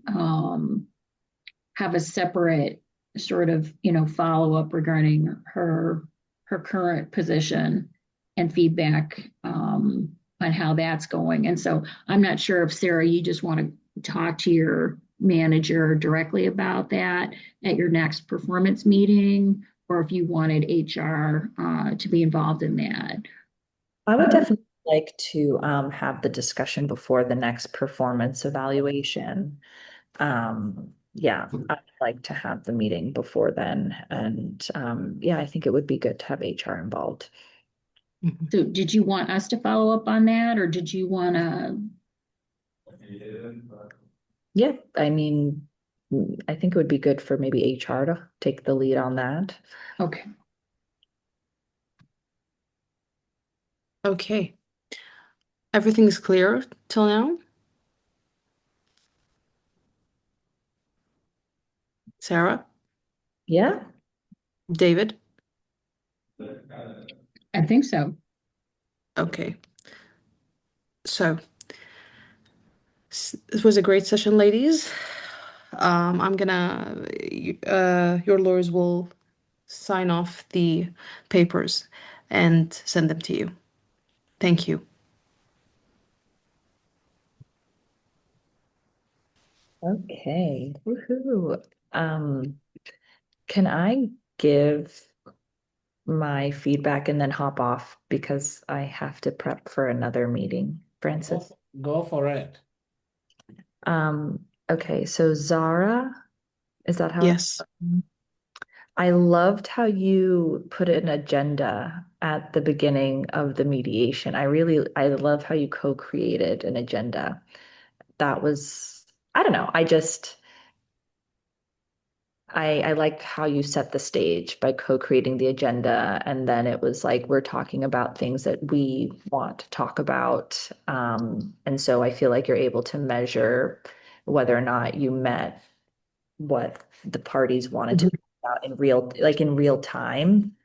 um, have a separate sort of, follow up regarding her current position and feedback on how that's going. And so I'm not sure if Sarah, you just want to talk to your manager directly about that at your next performance meeting, or if you wanted HR to be involved in that. I would definitely like to have the discussion before the next performance evaluation. Yeah, I'd like to have the meeting before then. And yeah, I think it would be good to have HR involved. Mhm. So did you want us to follow up on that, or did you want to? Yeah, I mean, I think it would be good for maybe HR to take the lead on that. Okay. Okay. Everything is clear till now? Sarah? Yeah. David? I think so. Okay. So this was a great session, ladies. I'm gonna, your lawyers will sign off the papers and send them to you. Thank you. Okay. Woohoo. Can I give my feedback and then hop off because I have to prep for another meeting, Francis? Go for it. Okay, so Zara, is that how Yes. I loved how you put an agenda at the beginning of the mediation. I love how you co-created an agenda. That was, I don't know, I liked how you set the stage by co-creating the agenda. And then it was like, we're talking about things that we want to talk about. And so I feel like you're able to measure whether or not you met what the parties wanted to Mhm. talk about in real time.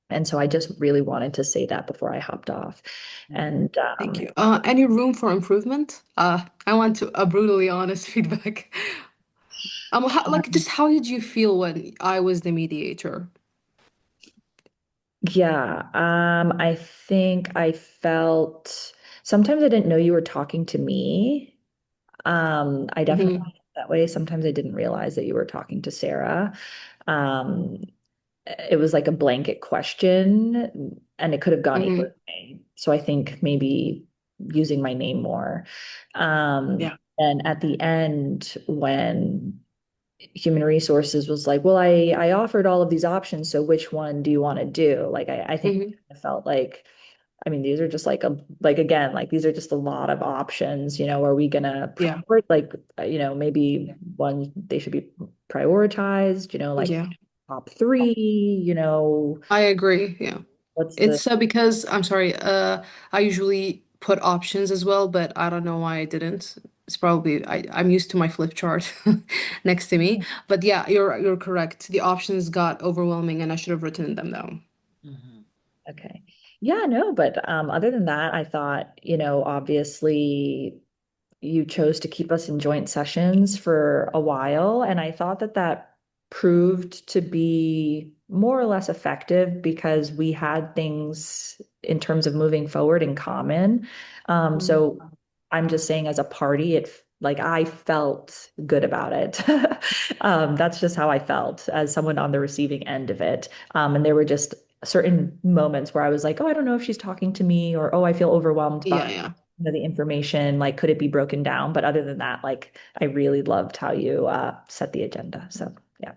And so I just really wanted to say that before I hopped off. And Thank you. Any room for improvement? I want to a brutally honest feedback. Like, just how did you feel when I was the mediator? yeah, I think I felt sometimes I didn't know you were talking to me. I definitely Hmm. felt that way. Sometimes I didn't realize that you were talking to Sarah. Um, it was like a blanket question and it could have gone either Hmm. way. So I think maybe using my name more. Yeah. And at the end, when human resources was like, well, I offered all of these options, so which one do you want to do? Like I think Hmm. I felt like I mean, these are just like again, like these are just a lot of options, are we gonna Yeah. prioritize, like, maybe one, they should be prioritized, like Yeah. top three, I agree. Yeah. what's the, It's because I'm sorry, I usually put options as well, but I don't know why I didn't. It's probably I'm used to my flip chart next to me. But yeah, you're correct. The options got overwhelming and I should have written them down. Mhm. okay. Yeah, no, but other than that, I thought, obviously you chose to keep us in joint sessions for a while. And I thought that that proved to be more or less effective because we had things in terms of moving forward in common. Mm. So I'm just saying, as a party, like I felt good about it. That's just how I felt as someone on the receiving end of it. And there were just certain moments where I was like, oh, I don't know if she's talking to me, or oh, I feel overwhelmed by Yeah, yeah. the information, like could it be broken down? But other than that, like I really loved how you set the agenda. So yeah.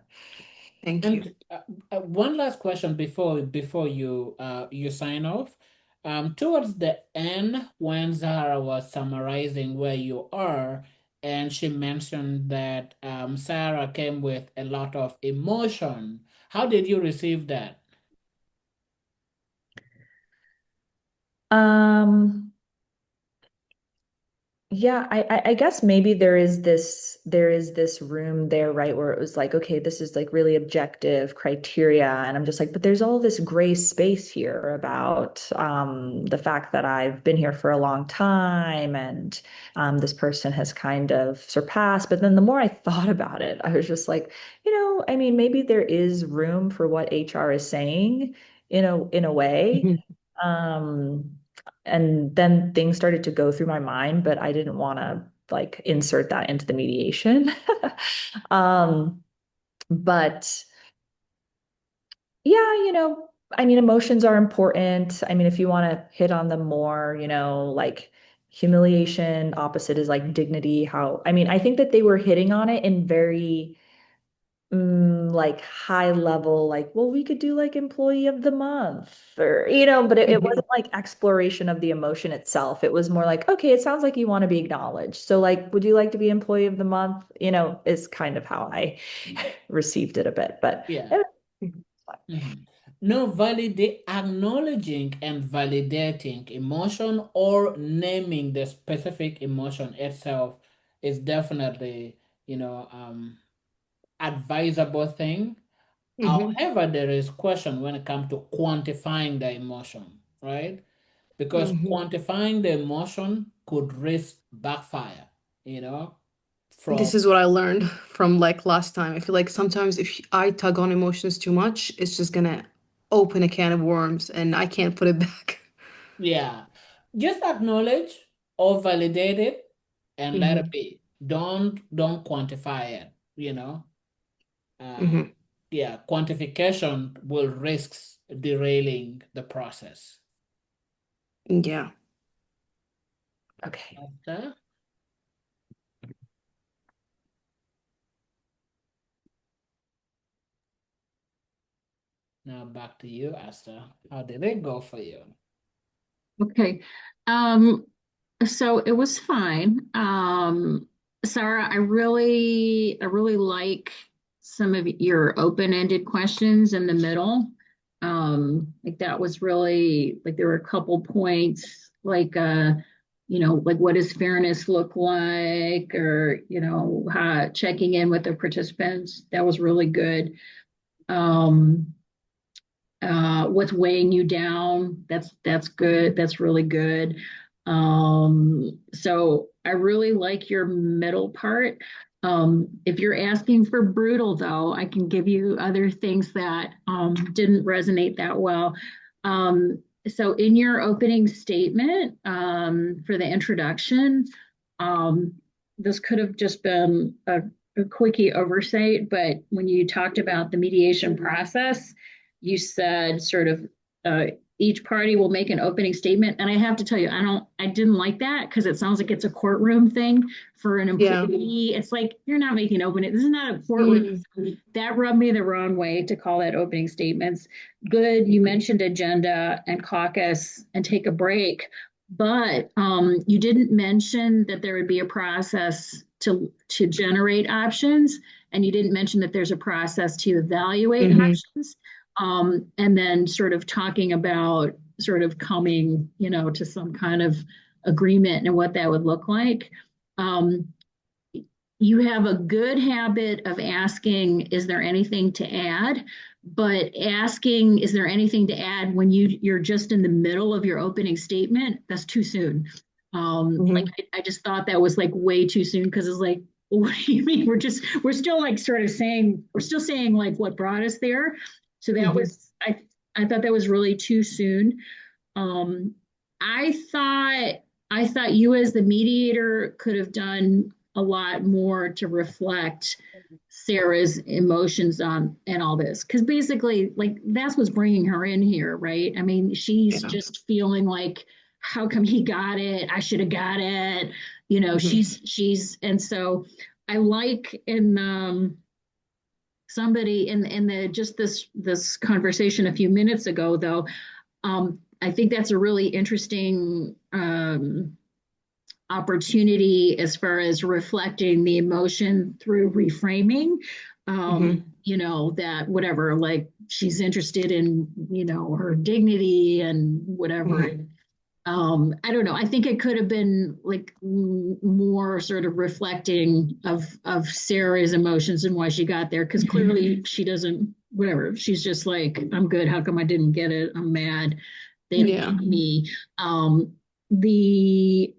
Thank you. And one last question before you you sign off. Towards the end, when Zara was summarizing where you are, and she mentioned that Sarah came with a lot of emotion. How did you receive that? Um, Yeah, I guess maybe there is this room there, right, where it was like, okay, this is like really objective criteria. And I'm just like, but there's all this gray space here about the fact that I've been here for a long time and this person has kind of surpassed. But then the more I thought about it, I was just like, I mean, maybe there is room for what HR is saying in a way. Mhm. Um, and then things started to go through my mind, but I didn't want to like insert that into the mediation. Um, but yeah, I mean, emotions are important. I mean, if you want to hit on them more, like humiliation, opposite is like dignity. I mean, I think that they were hitting on it in very like high level, like, well, we could do like employee of the month or, but it Mhm. wasn't like exploration of the emotion itself. It was more like, okay, it sounds like you want to be acknowledged. So like, would you like to be employee of the month? Is kind of how I received it a bit, but Yeah. it Mhm. No, validate, acknowledging and validating emotion or naming the specific emotion itself is definitely, advisable thing. Mhm. However, there is question when it comes to quantifying the emotion, right? Because Mhm. quantifying the emotion could risk backfire, you know, from, This is what I learned from like last time. I feel like sometimes if I tug on emotions too much, it's just gonna open a can of worms and I can't put it back. yeah, just acknowledge or validate it and let it Hmm. be. Don't quantify it, you know. Uh, Hmm. yeah, quantification will risks derailing the process. Yeah. okay. Okay. Now back to you, Esther. How did it go for you? Okay. Um, so it was fine. Sarah, I really like some of your open-ended questions in the middle. Like that was really like there were a couple points like like what does fairness look like, or how checking in with the participants. That was really good. Um, what's weighing you down? That's good. That's really good. So I really like your middle part. If you're asking for brutal, though, I can give you other things that didn't resonate that well. So in your opening statement for the introduction, um, this could have just been a quickie oversight, but when you talked about the mediation process, you said sort of each party will make an opening statement. And I have to tell you, I didn't like that because it sounds like it's a courtroom thing for an Yeah. employee. It's like, you're not making opening. This is not a courtroom. Mm, That rubbed me the wrong way to call that opening statements. Good. You mentioned agenda and caucus and take a break, but you didn't mention that there would be a process to generate options, and you didn't mention that there's a process to evaluate hmm options. And then sort of talking about sort of coming, to some kind of agreement and what that would look like. Um, you have a good habit of asking, is there anything to add? But asking, is there anything to add when you're just in the middle of your opening statement, that's too soon. Like hmm I just thought that was like way too soon, because it's like, what do you mean? We're still like sort of saying, we're still saying like what brought us there. So that hmm was, I thought that was really too soon. Um, I thought I thought you as the mediator could have done a lot more to reflect Sarah's emotions on and all this, because basically, like, that's what's bringing her in here, right? I mean, she's Yeah. just feeling like, how come he got it? I should have got it. hmm She's and so I like in somebody in the just this conversation a few minutes ago, though. I think that's a really interesting opportunity as far as reflecting the emotion through reframing. hmm That whatever, like, she's interested in, her dignity and whatever. hmm I don't know. I think it could have been like more sort of reflecting of Sarah's emotions and why she got there, because clearly she doesn't, whatever. She's just like, I'm good. How come I didn't get it? I'm mad. They don't Yeah. want me. The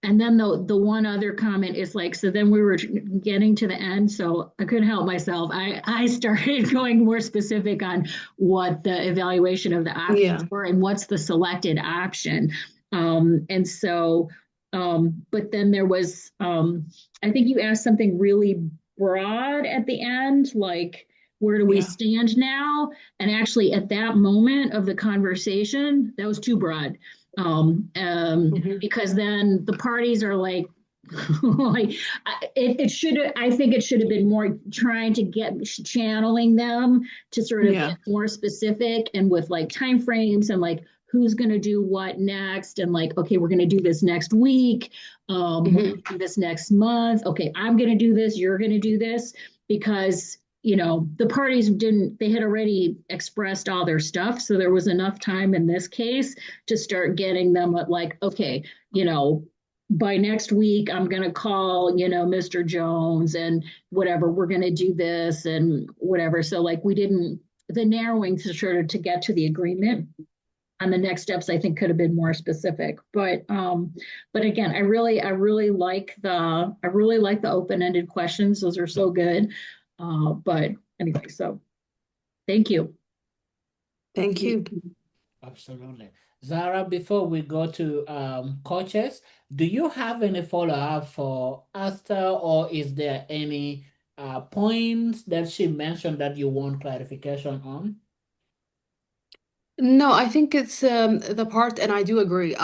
and then the one other comment is like, so then we were getting to the end, so I couldn't help myself. I started going more specific on what the evaluation of the options Yeah. were and what's the selected option. And so, but then there was, I think you asked something really broad at the end, like, where do we Yeah. stand now? And actually, at that moment of the conversation, that was too broad. hmm Because then the parties are like, like it should, I think it should have been more trying to get channeling them to sort of Yeah. get more specific, and with like timeframes and like who's going to do what next, and like, okay, we're going to do this next week, we're going hmm to do this next month, okay, I'm going to do this, you're going to do this, because the parties didn't, they had already expressed all their stuff, so there was enough time in this case to start getting them at like, okay, by next week, I'm going to call, Mr. Jones and whatever, we're going to do this and whatever. So like the narrowing to sort of to get to the agreement on the next steps, I think could have been more specific. But again, I really like the open-ended questions. Those are so good. But anyway, so thank you. Thank you. Absolutely. Zara, before we go to coaches, do you have any follow-up for Asta, or is there any points that she mentioned that you want clarification on? No, I think it's the part, and I do agree.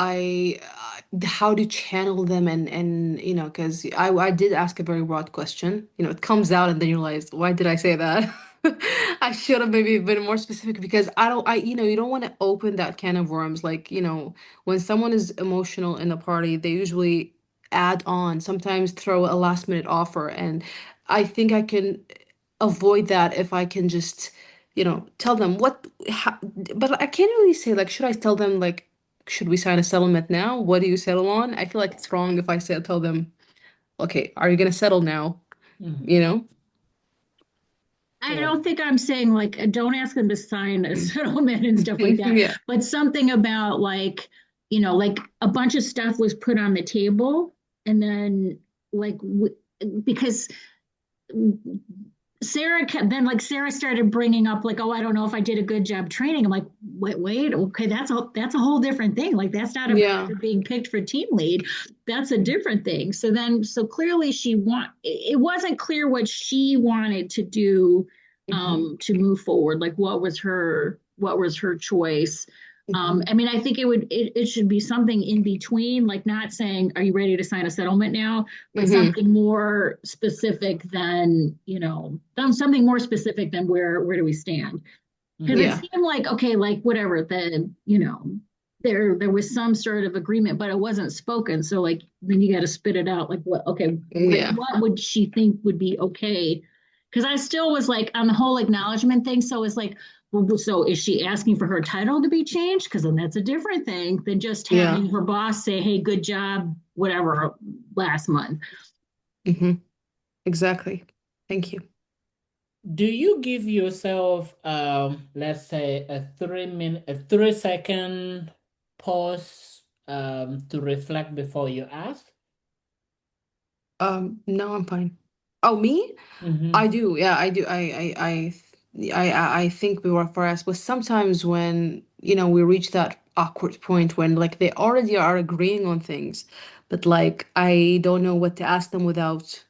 How to channel them, and because I did ask a very broad question. It comes out, and then you realize, why did I say that? I should have maybe been more specific, because you don't want to open that can of worms. Like, when someone is emotional in the party, they usually add on, sometimes throw a last minute offer, and I think I can avoid that if I can just tell them but I can't really say, like, should I tell them, like, should we sign a settlement now? What do you settle on? I feel like it's wrong if I tell them, okay, are you gonna settle now? Mhm. You know? I Yeah. don't think I'm saying like, don't ask them to sign a settlement and stuff like that, Yeah. but something about like, like a bunch of stuff was put on the table, and then like, because Sarah kept, then like Sarah started bringing up like, oh, I don't know if I did a good job training. I'm like, wait, okay, that's a whole different thing. Like, that's not about Yeah. her being picked for team lead. That's a different thing. So clearly it wasn't clear what she wanted to do hmm to move forward. Like, what was her choice? Hmm. I mean, I think it should be something in between, like not saying, are you ready to sign a settlement now? But Hmm. something more specific than, something more specific than where do we stand? Because it Yeah. seemed like, okay, like whatever, there was some sort of agreement, but it wasn't spoken. So like then you got to spit it out. Like what, okay, like Yeah. what would she think would be okay? Because I still was like on the whole acknowledgement thing. So it's like, well, so is she asking for her title to be changed? Because then that's a different thing than just Yeah. having her boss say, hey, good job, whatever, last month. Hmm. Exactly. Thank you. Do you give yourself, let's say a 3 second pause, to reflect before you ask? No, I'm fine. Oh, me? I Mm-hmm. do. Yeah, I do. I think we were for us, but sometimes when, we reach that awkward point when like they already are agreeing on things, but like I don't know what to ask them without,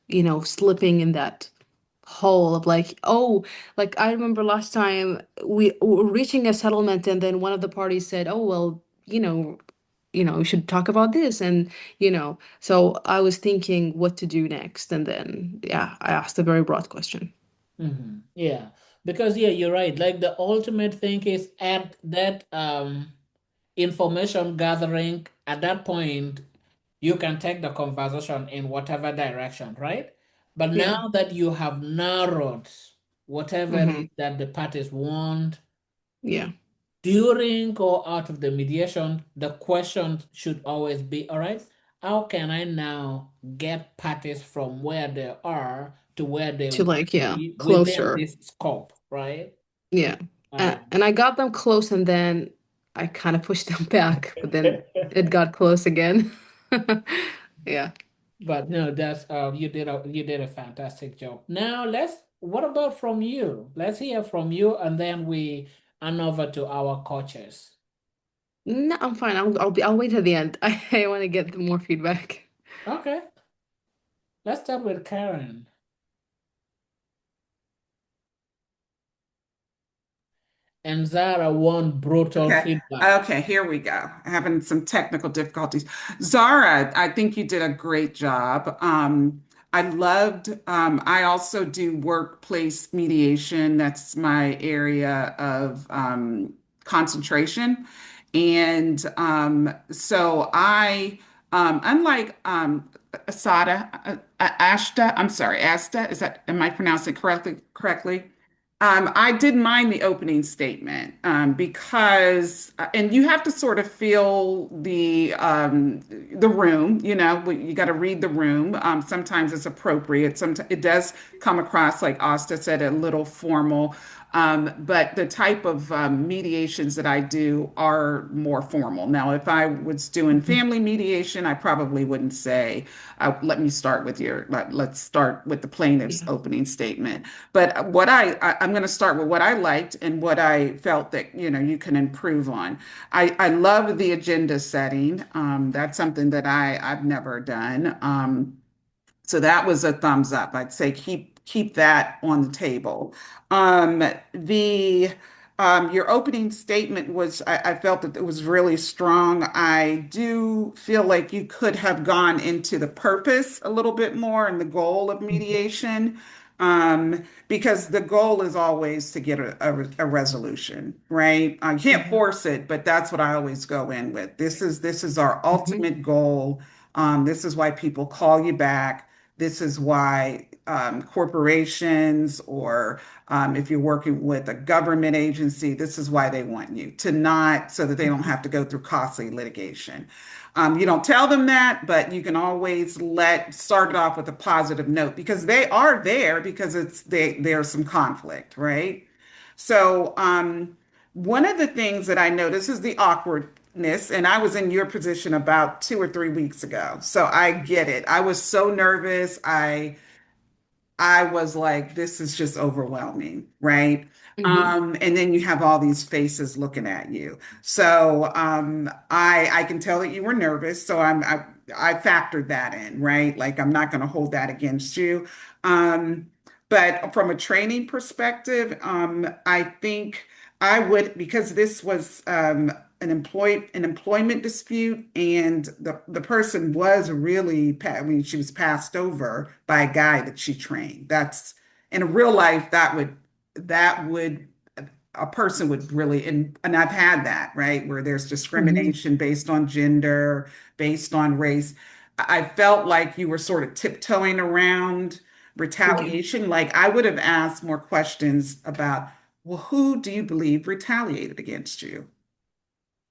slipping in that hole of like, oh, like I remember last time we were reaching a settlement and then one of the parties said, oh, well, we should talk about this and so I was thinking what to do next and then yeah, I asked a very broad question. Mm-hmm. Yeah, because yeah, you're right. Like the ultimate thing is at that information gathering, at that point, you can take the conversation in whatever direction, right? But Yeah. now that you have narrowed whatever it Mm-hmm. is that the parties want, Yeah. during or out of the mediation, the question should always be, all right, how can I now get parties from where they are to where they To want like, to yeah, be within closer. this scope, right? Yeah. Um, And I got them close and then I kind of pushed them back, but then it got close again. Yeah. but no, that's you did a fantastic job. Now what about from you? Let's hear from you and then we hand over to our coaches. No, I'm fine. I'll wait at the end. I want to get more feedback. Okay, let's start with Karen. And Zara won brutal Okay. feedback. Okay, here we go. Having some technical difficulties. Zara, I think you did a great job. I loved, I also do workplace mediation. That's my area of concentration. And so unlike I'm sorry, Asta, am I pronouncing it correctly? I didn't mind the opening statement because, and you have to sort of feel the room. You got to read the room. Sometimes it's appropriate. Sometimes it does come across, like Asta said, a little formal. But the type of mediations that I do are more formal. Now, if I was doing Mhm. family mediation, I probably wouldn't say, let's start with the plaintiff's Yeah. opening statement. But I'm going to start with what I liked and what I felt that you can improve on. I love the agenda setting. That's something that I've never done. So that was a thumbs up. I'd say keep that on the table. The Your opening statement I felt that it was really strong. I do feel like you could have gone into the purpose a little bit more and the goal of Mhm. mediation, because the goal is always to get a resolution, right? You can't Yeah. force it, but that's what I always go in with. This is our Mhm. ultimate goal. This is why people call you back. This is why corporations or if you're working with a government agency, this is why they want you to not, so that they don't Mhm. have to go through costly litigation. You don't tell them that, but you can always start it off with a positive note because they are there because there's some conflict, right? So one of the things that I notice is the awkwardness, and I was in your position about 2 or 3 weeks ago, so I get it. I was so nervous. I was like, this is just overwhelming, right? Mhm. And then you have all these faces looking at you. So I can tell that you were nervous. So I factored that in, right? Like I'm not going to hold that against you. Um, but from a training perspective, I think I would, because this was an employment dispute, and the person was really, I mean, she was passed over by a guy that she trained. That's in real life, that would a person would really, and I've had that, right, where there's Hmm. discrimination based on gender, based on race. I felt like you were sort of tiptoeing around Yeah. retaliation. Like I would have asked more questions about, well, who do you believe retaliated against you?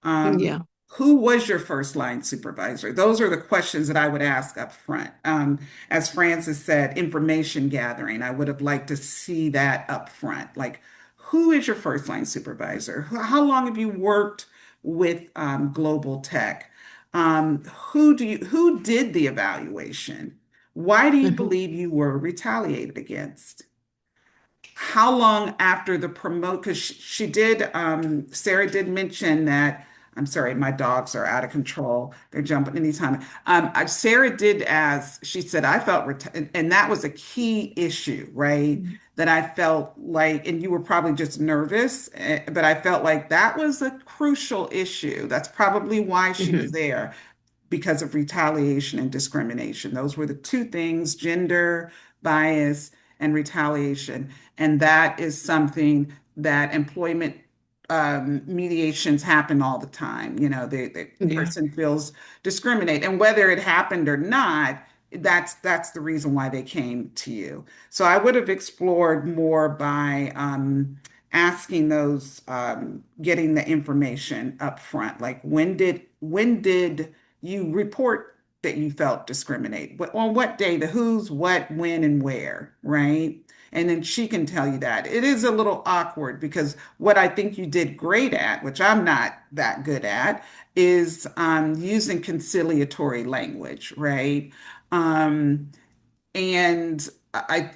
Um, Yeah. who was your first line supervisor? Those are the questions that I would ask up front. As Francis said, information gathering. I would have liked to see that up front. Like, who is your first line supervisor? How long have you worked with Global Tech? Who did the evaluation? Why do you Hmm. believe you were retaliated against? How long after the promote? Because she did, Sarah did mention that. I'm sorry, my dogs are out of control. They're jumping anytime. Sarah did ask, she said, I felt, and that was a key issue, right? That I felt like, and you were probably just nervous, but I felt like that was a crucial issue. That's probably why she was Hmm. there, because of retaliation and discrimination. Those were the two things: gender bias and retaliation. And that is something that employment mediations happen all the time. You know, the Yeah. person feels discriminated, and whether it happened or not, that's the reason why they came to you. So I would have explored more by asking those, getting the information up front, like when did you report that you felt discriminated? On what day, the who's, what, when, and where, right? And then she can tell you that. It is a little awkward because what I think you did great at, which I'm not that good at, is using conciliatory language, right? Um, and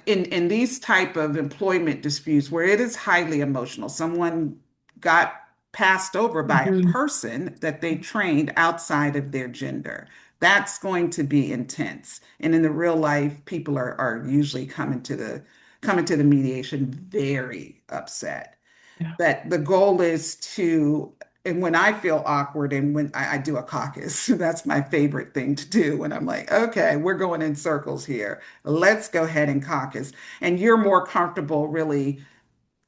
in these type of employment disputes where it is highly emotional, someone got passed over by a Hmm. person that they trained outside of their gender. That's going to be intense. And in the real life, people are usually coming to the mediation very upset. Yeah. But the goal is to, and when I feel awkward and when I do a caucus, that's my favorite thing to do when I'm like, okay, we're going in circles here. Let's go ahead and caucus. And you're more comfortable really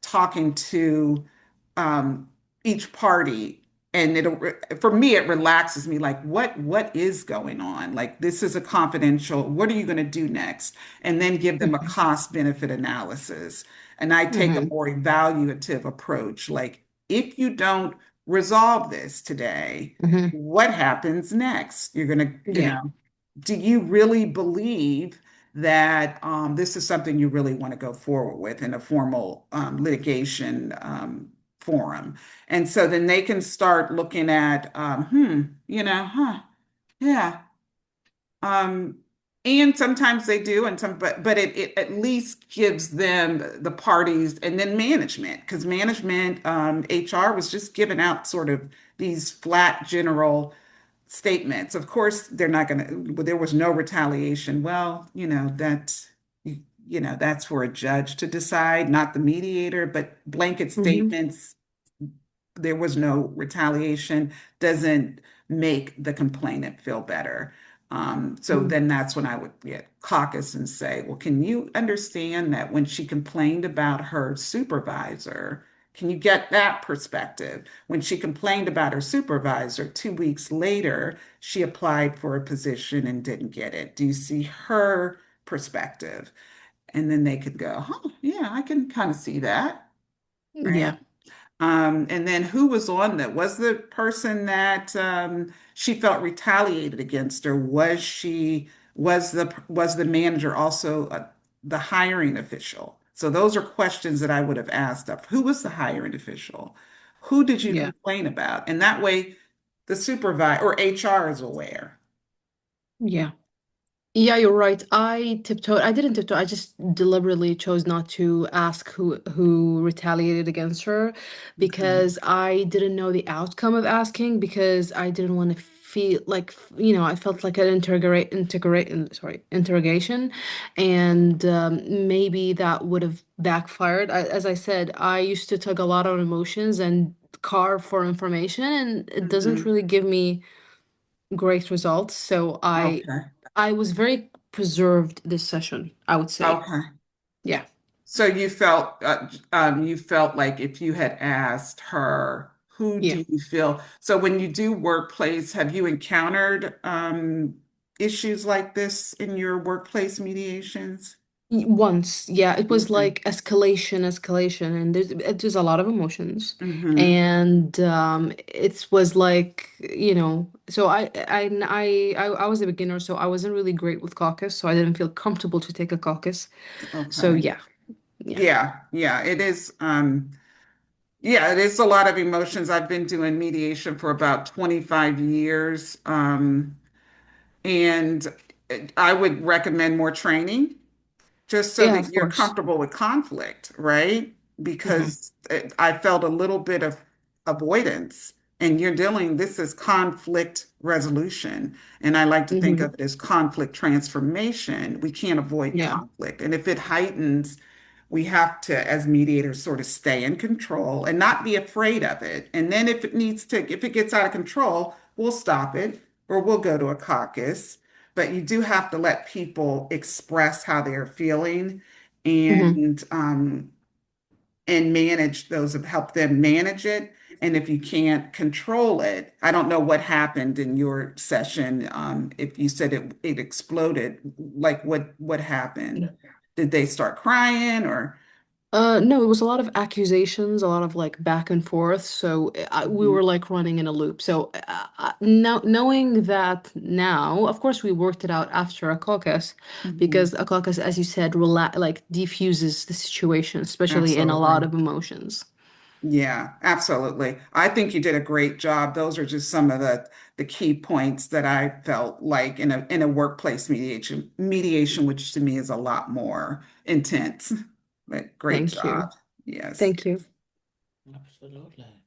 talking to um, each party. And for me, it relaxes me. Like, what is going on? Like, this is a confidential. What are you going to do next? And then give them a Okay. cost benefit analysis. And I take a Hmm. more evaluative approach. Like, if you don't resolve this today, Hmm. what happens next? You're going to, Yeah. do you really believe that this is something you really want to go forward with in a formal litigation forum? And so then they can start looking at, yeah. Um, and sometimes they do, and but it at least gives them the parties and then management, because management, HR was just giving out sort of these flat general statements. Of course, they're not going to, there was no retaliation. Well, that's for a judge to decide, not the mediator, but blanket Hmm. statements, there was no retaliation, doesn't make the complainant feel better. So then that's when I would get caucus and say, well, can you understand that when she complained about her supervisor, can you get that perspective? When she complained about her supervisor, 2 weeks later, she applied for a position and didn't get it. Do you see her perspective? And then they could go, oh, yeah, I can kind of see that, right? Yeah. And then who was on that? Was the person that she felt retaliated against, or was the manager also the hiring official? So those are questions that I would have asked of. Who was the hiring official? Who did you Yeah. complain about? And that way, the supervisor or HR is aware. Yeah. Yeah, you're right. I tiptoed. I didn't tiptoe. I just deliberately chose not to ask who retaliated against her Okay. because I didn't know the outcome of asking because I didn't want to feel like, I felt like an interrogation, and maybe that would have backfired. As I said, I used to tug a lot on emotions and carve for information, and it doesn't Hmm. really give me great results. So Okay. I was very preserved this session, I would say. Okay. Yeah. So you felt like if you had asked her, who Yeah. do you feel? So when you do workplace, have you encountered issues like this in your workplace mediations? Once, yeah, it was Okay. like escalation, and there's a lot of emotions, Hmm. and it was like, so I was a beginner, so I wasn't really great with caucus, so I didn't feel comfortable to take a caucus. So Okay. yeah, yeah, Yeah, yeah, it is. Yeah, it is a lot of emotions. I've been doing mediation for about 25 years. And I would recommend more training just so yeah, that of you're course. comfortable with conflict, right? Hmm. Because I felt a little bit of avoidance, and this is conflict resolution. And I like to think Hmm. of it as conflict transformation. We can't avoid Yeah. conflict. And if it heightens, we have to, as mediators, sort of stay in control and not be afraid of it. And then if it gets out of control, we'll stop it or we'll go to a caucus. But you do have to let people express how they're feeling Hmm. and manage those, help them manage it. And if you can't control it, I don't know what happened in your session. If you said it exploded, like what happened? Did they start crying or? No, it was a lot of accusations, a lot of like back and forth. So we Mhm, were like running in a loop. So now, knowing that now, of course, we worked it out after a caucus, mhm. because a caucus, as you said, like diffuses the situation, especially in a lot Absolutely. of emotions. Yeah, absolutely. I think you did a great job. Those are just some of the key points that I felt like in a workplace mediation, which to me is a lot more intense. But great Thank you. job. Yes. Thank you. Absolutely.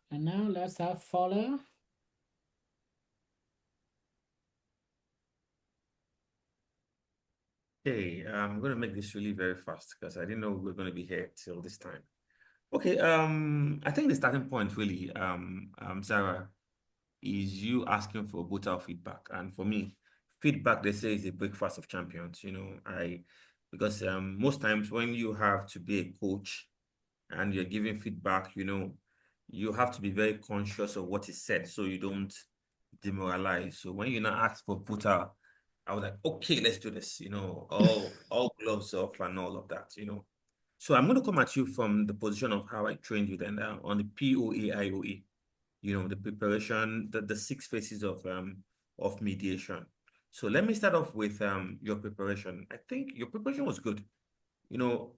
And now let's have follow. Okay, I'm going to make this really very fast because I didn't know we were going to be here till this time. Okay, I think the starting point really, Sarah, is you asking for brutal feedback. And for me, feedback, they say, is a breakfast of champions. Because most times when you have to be a coach and you're giving feedback, you have to be very conscious of what is said so you don't demoralize. So when you now ask for brutal, I was like, okay, let's do this, all gloves off and all of that. So I'm going to come at you from the position of how I trained you then on the POAIOE, the preparation, the six phases of mediation. So let me start off with your preparation. I think your preparation was good,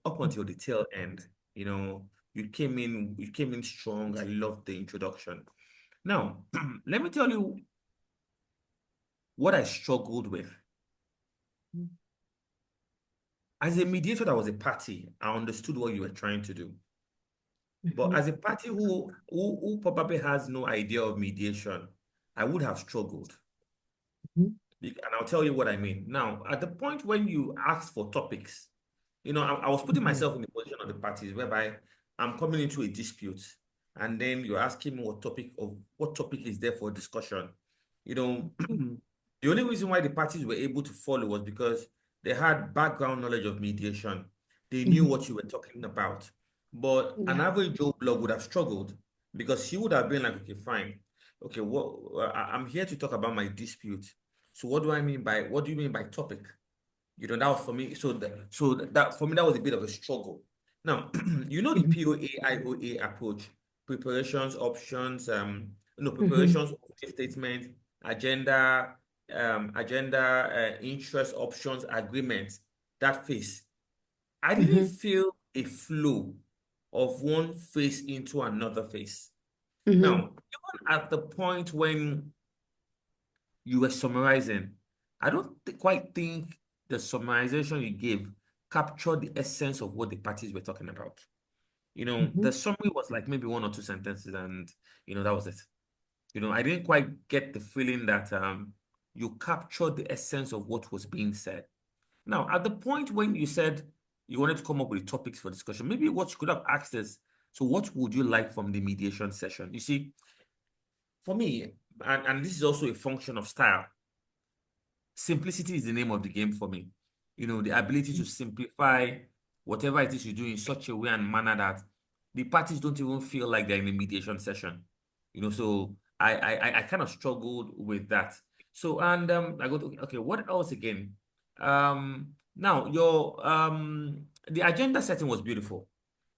up until the tail end. You came in strong. I loved the introduction. Now, let me tell you what I struggled with. As a mediator that was a party, I understood what you were trying to do. But Mhm. as a party who probably has no idea of mediation, I would have struggled. Mhm. And I'll tell you what I mean. Now, at the point when you ask for topics, I was putting Mhm. myself in the position of the parties whereby I'm coming into a dispute, and then you're asking me what topic is there for discussion. The only reason why the parties were able to follow was because they had background knowledge of mediation. They knew Mhm. what you were talking about. But an Yeah. average Joe blog would have struggled because he would have been like, okay, fine. Okay, I'm here to talk about my dispute. So what do you mean by topic? That was for me. So that for me, that was a bit of a struggle. Now, the Mhm. POA approach, preparations, options, Mhm. preparations, statement, agenda, interest, options, agreement, that phase. I didn't Mhm. feel a flow of one phase into another phase. Now, Mhm. even at the point when you were summarizing, I don't quite think the summarization you gave captured the essence of what the parties were talking about. The Mhm. summary was like maybe one or two sentences, and that was it. I didn't quite get the feeling that you captured the essence of what was being said. Now, at the point when you said you wanted to come up with topics for discussion, maybe what you could have asked is, so what would you like from the mediation session? You see, for me, and this is also a function of style, simplicity is the name of the game for me. The ability to simplify whatever it is you do in such a way and manner that the parties don't even feel like they're in a mediation session. So I kind of struggled with that. So and I go to okay, what else again? Now your the agenda setting was beautiful.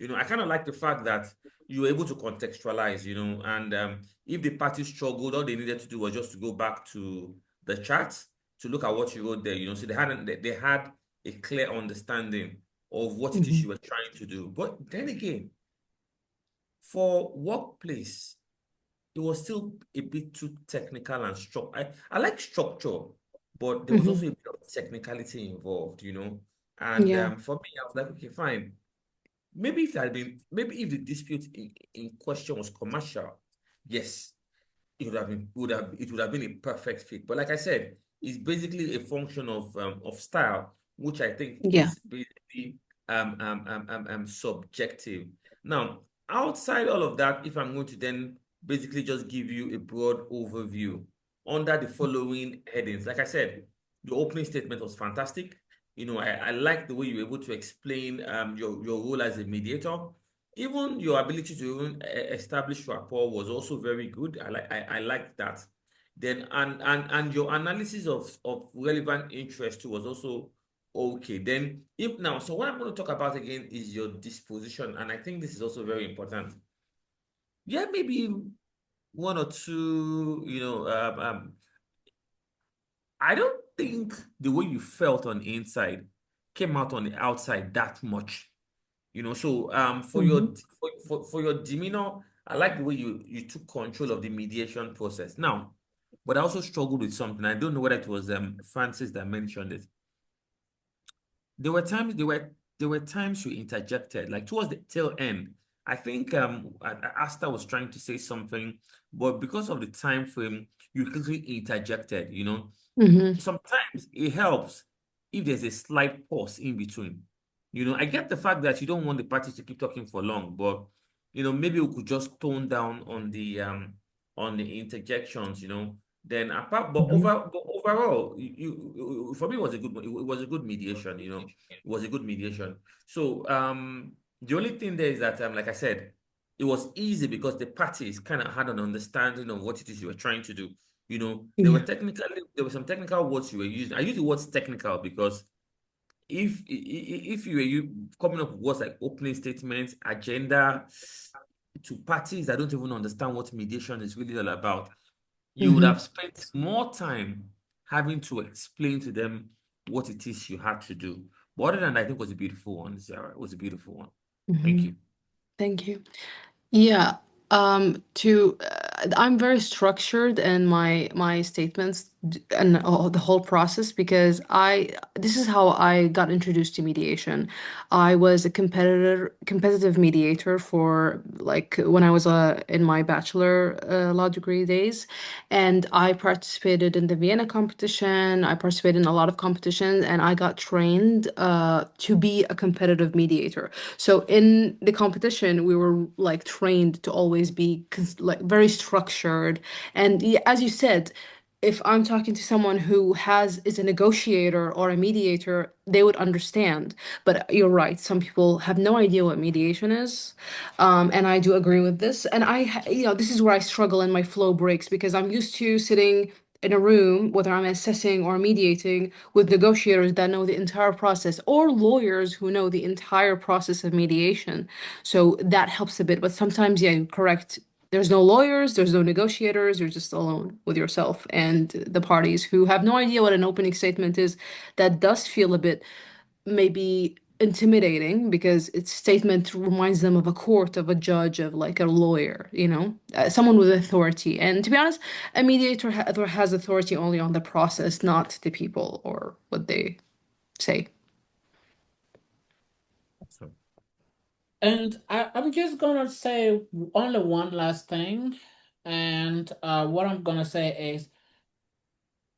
I kind of like the fact that you were able to contextualize, and if the party struggled, all they needed to do was just to go back to the chat to look at what you wrote there, so they had a clear understanding of what it is Hmm. you were trying to do. But then again, for workplace, it was still a bit too technical and structure. I like structure, but there was Hmm. also a bit of technicality involved. And Yeah. for me, I was like, okay, fine. Maybe if the dispute in question was commercial, yes, it would have been a perfect fit. But like I said, it's basically a function of style, which I think Yeah. is basically subjective. Now, outside all of that, if I'm going to then basically just give you a broad overview under the following headings, like I said, the opening statement was fantastic. I like the way you were able to explain your role as a mediator. Even your ability to even establish rapport was also very good. I like that. Then and your analysis of relevant interest too was also okay. Then if now, so what I'm going to talk about again is your disposition, and I think this is also very important. Yeah, maybe one or two, I don't think the way you felt on the inside came out on the outside that much. So for Hmm. your demeanor, I like the way you took control of the mediation process. Now, but I also struggled with something. I don't know whether it was Francis that mentioned it. There were times you interjected, like towards the tail end. I think Asta was trying to say something, but because of the time frame, you quickly interjected. Hmm. Sometimes it helps if there's a slight pause in between. I get the fact that you don't want the parties to keep talking for long, but maybe we could just tone down on the interjections. Then apart, Hmm. but overall, for me, it was a good mediation. It was a good mediation. So the only thing there is that like I said, it was easy because the parties kind of had an understanding of what it is you were trying to do. Yeah. There were some technical words you were using. I use the words technical because if you were coming up with words like opening statements, agenda to parties that don't even understand what mediation is really all about, you would Hmm. have spent more time having to explain to them what it is you had to do. But other than that, I think it was a beautiful one, Sarah. It was a beautiful one. Thank Hmm. you. Thank you. Yeah, I'm very structured in my statements and the whole process because this is how I got introduced to mediation. I was a competitive mediator for like when I was in my bachelor law degree days, and I participated in the Vienna competition. I participated in a lot of competitions, and I got trained to be a competitive mediator. So in the competition, we were like trained to always be like very structured. And as you said, if I'm talking to someone who is a negotiator or a mediator, they would understand. But you're right, some people have no idea what mediation is. And I do agree with this. And this is where I struggle in my flow breaks because I'm used to sitting in a room, whether I'm assessing or mediating, with negotiators that know the entire process or lawyers who know the entire process of mediation. So that helps a bit. But sometimes, yeah, you're correct. There's no lawyers, there's no negotiators, you're just alone with yourself and the parties who have no idea what an opening statement is. That does feel a bit maybe intimidating because its statement reminds them of a court, of a judge, of like a lawyer, someone with authority. And to be honest, a mediator has authority only on the process, not the people or what they say. And I'm just gonna say only one last thing. And what I'm gonna say is,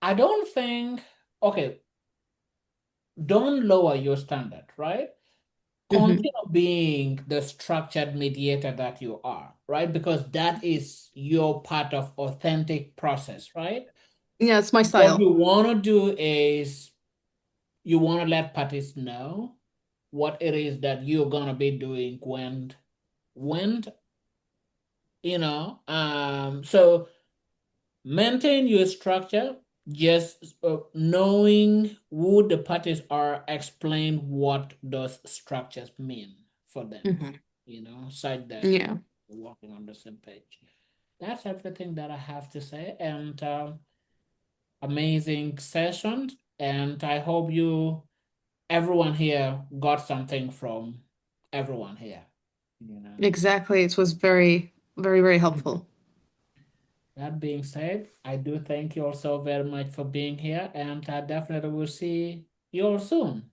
I don't think, okay, don't lower your standard, right? Hmm. Continue being the structured mediator that you are, right? Because that is your part of authentic process, right? Yeah, it's my What style. you want to do is you want to let parties know what it is that you're gonna be doing when so maintain your structure, just knowing who the parties are, explain what those structures mean for them, Hmm. such that Yeah. we're working on the same page. That's everything that I have to say, and amazing session. And I hope everyone here got something from everyone here. Exactly. It was very, very, very helpful. That being said, I do thank you all so very much for being here, and I definitely will see you all soon.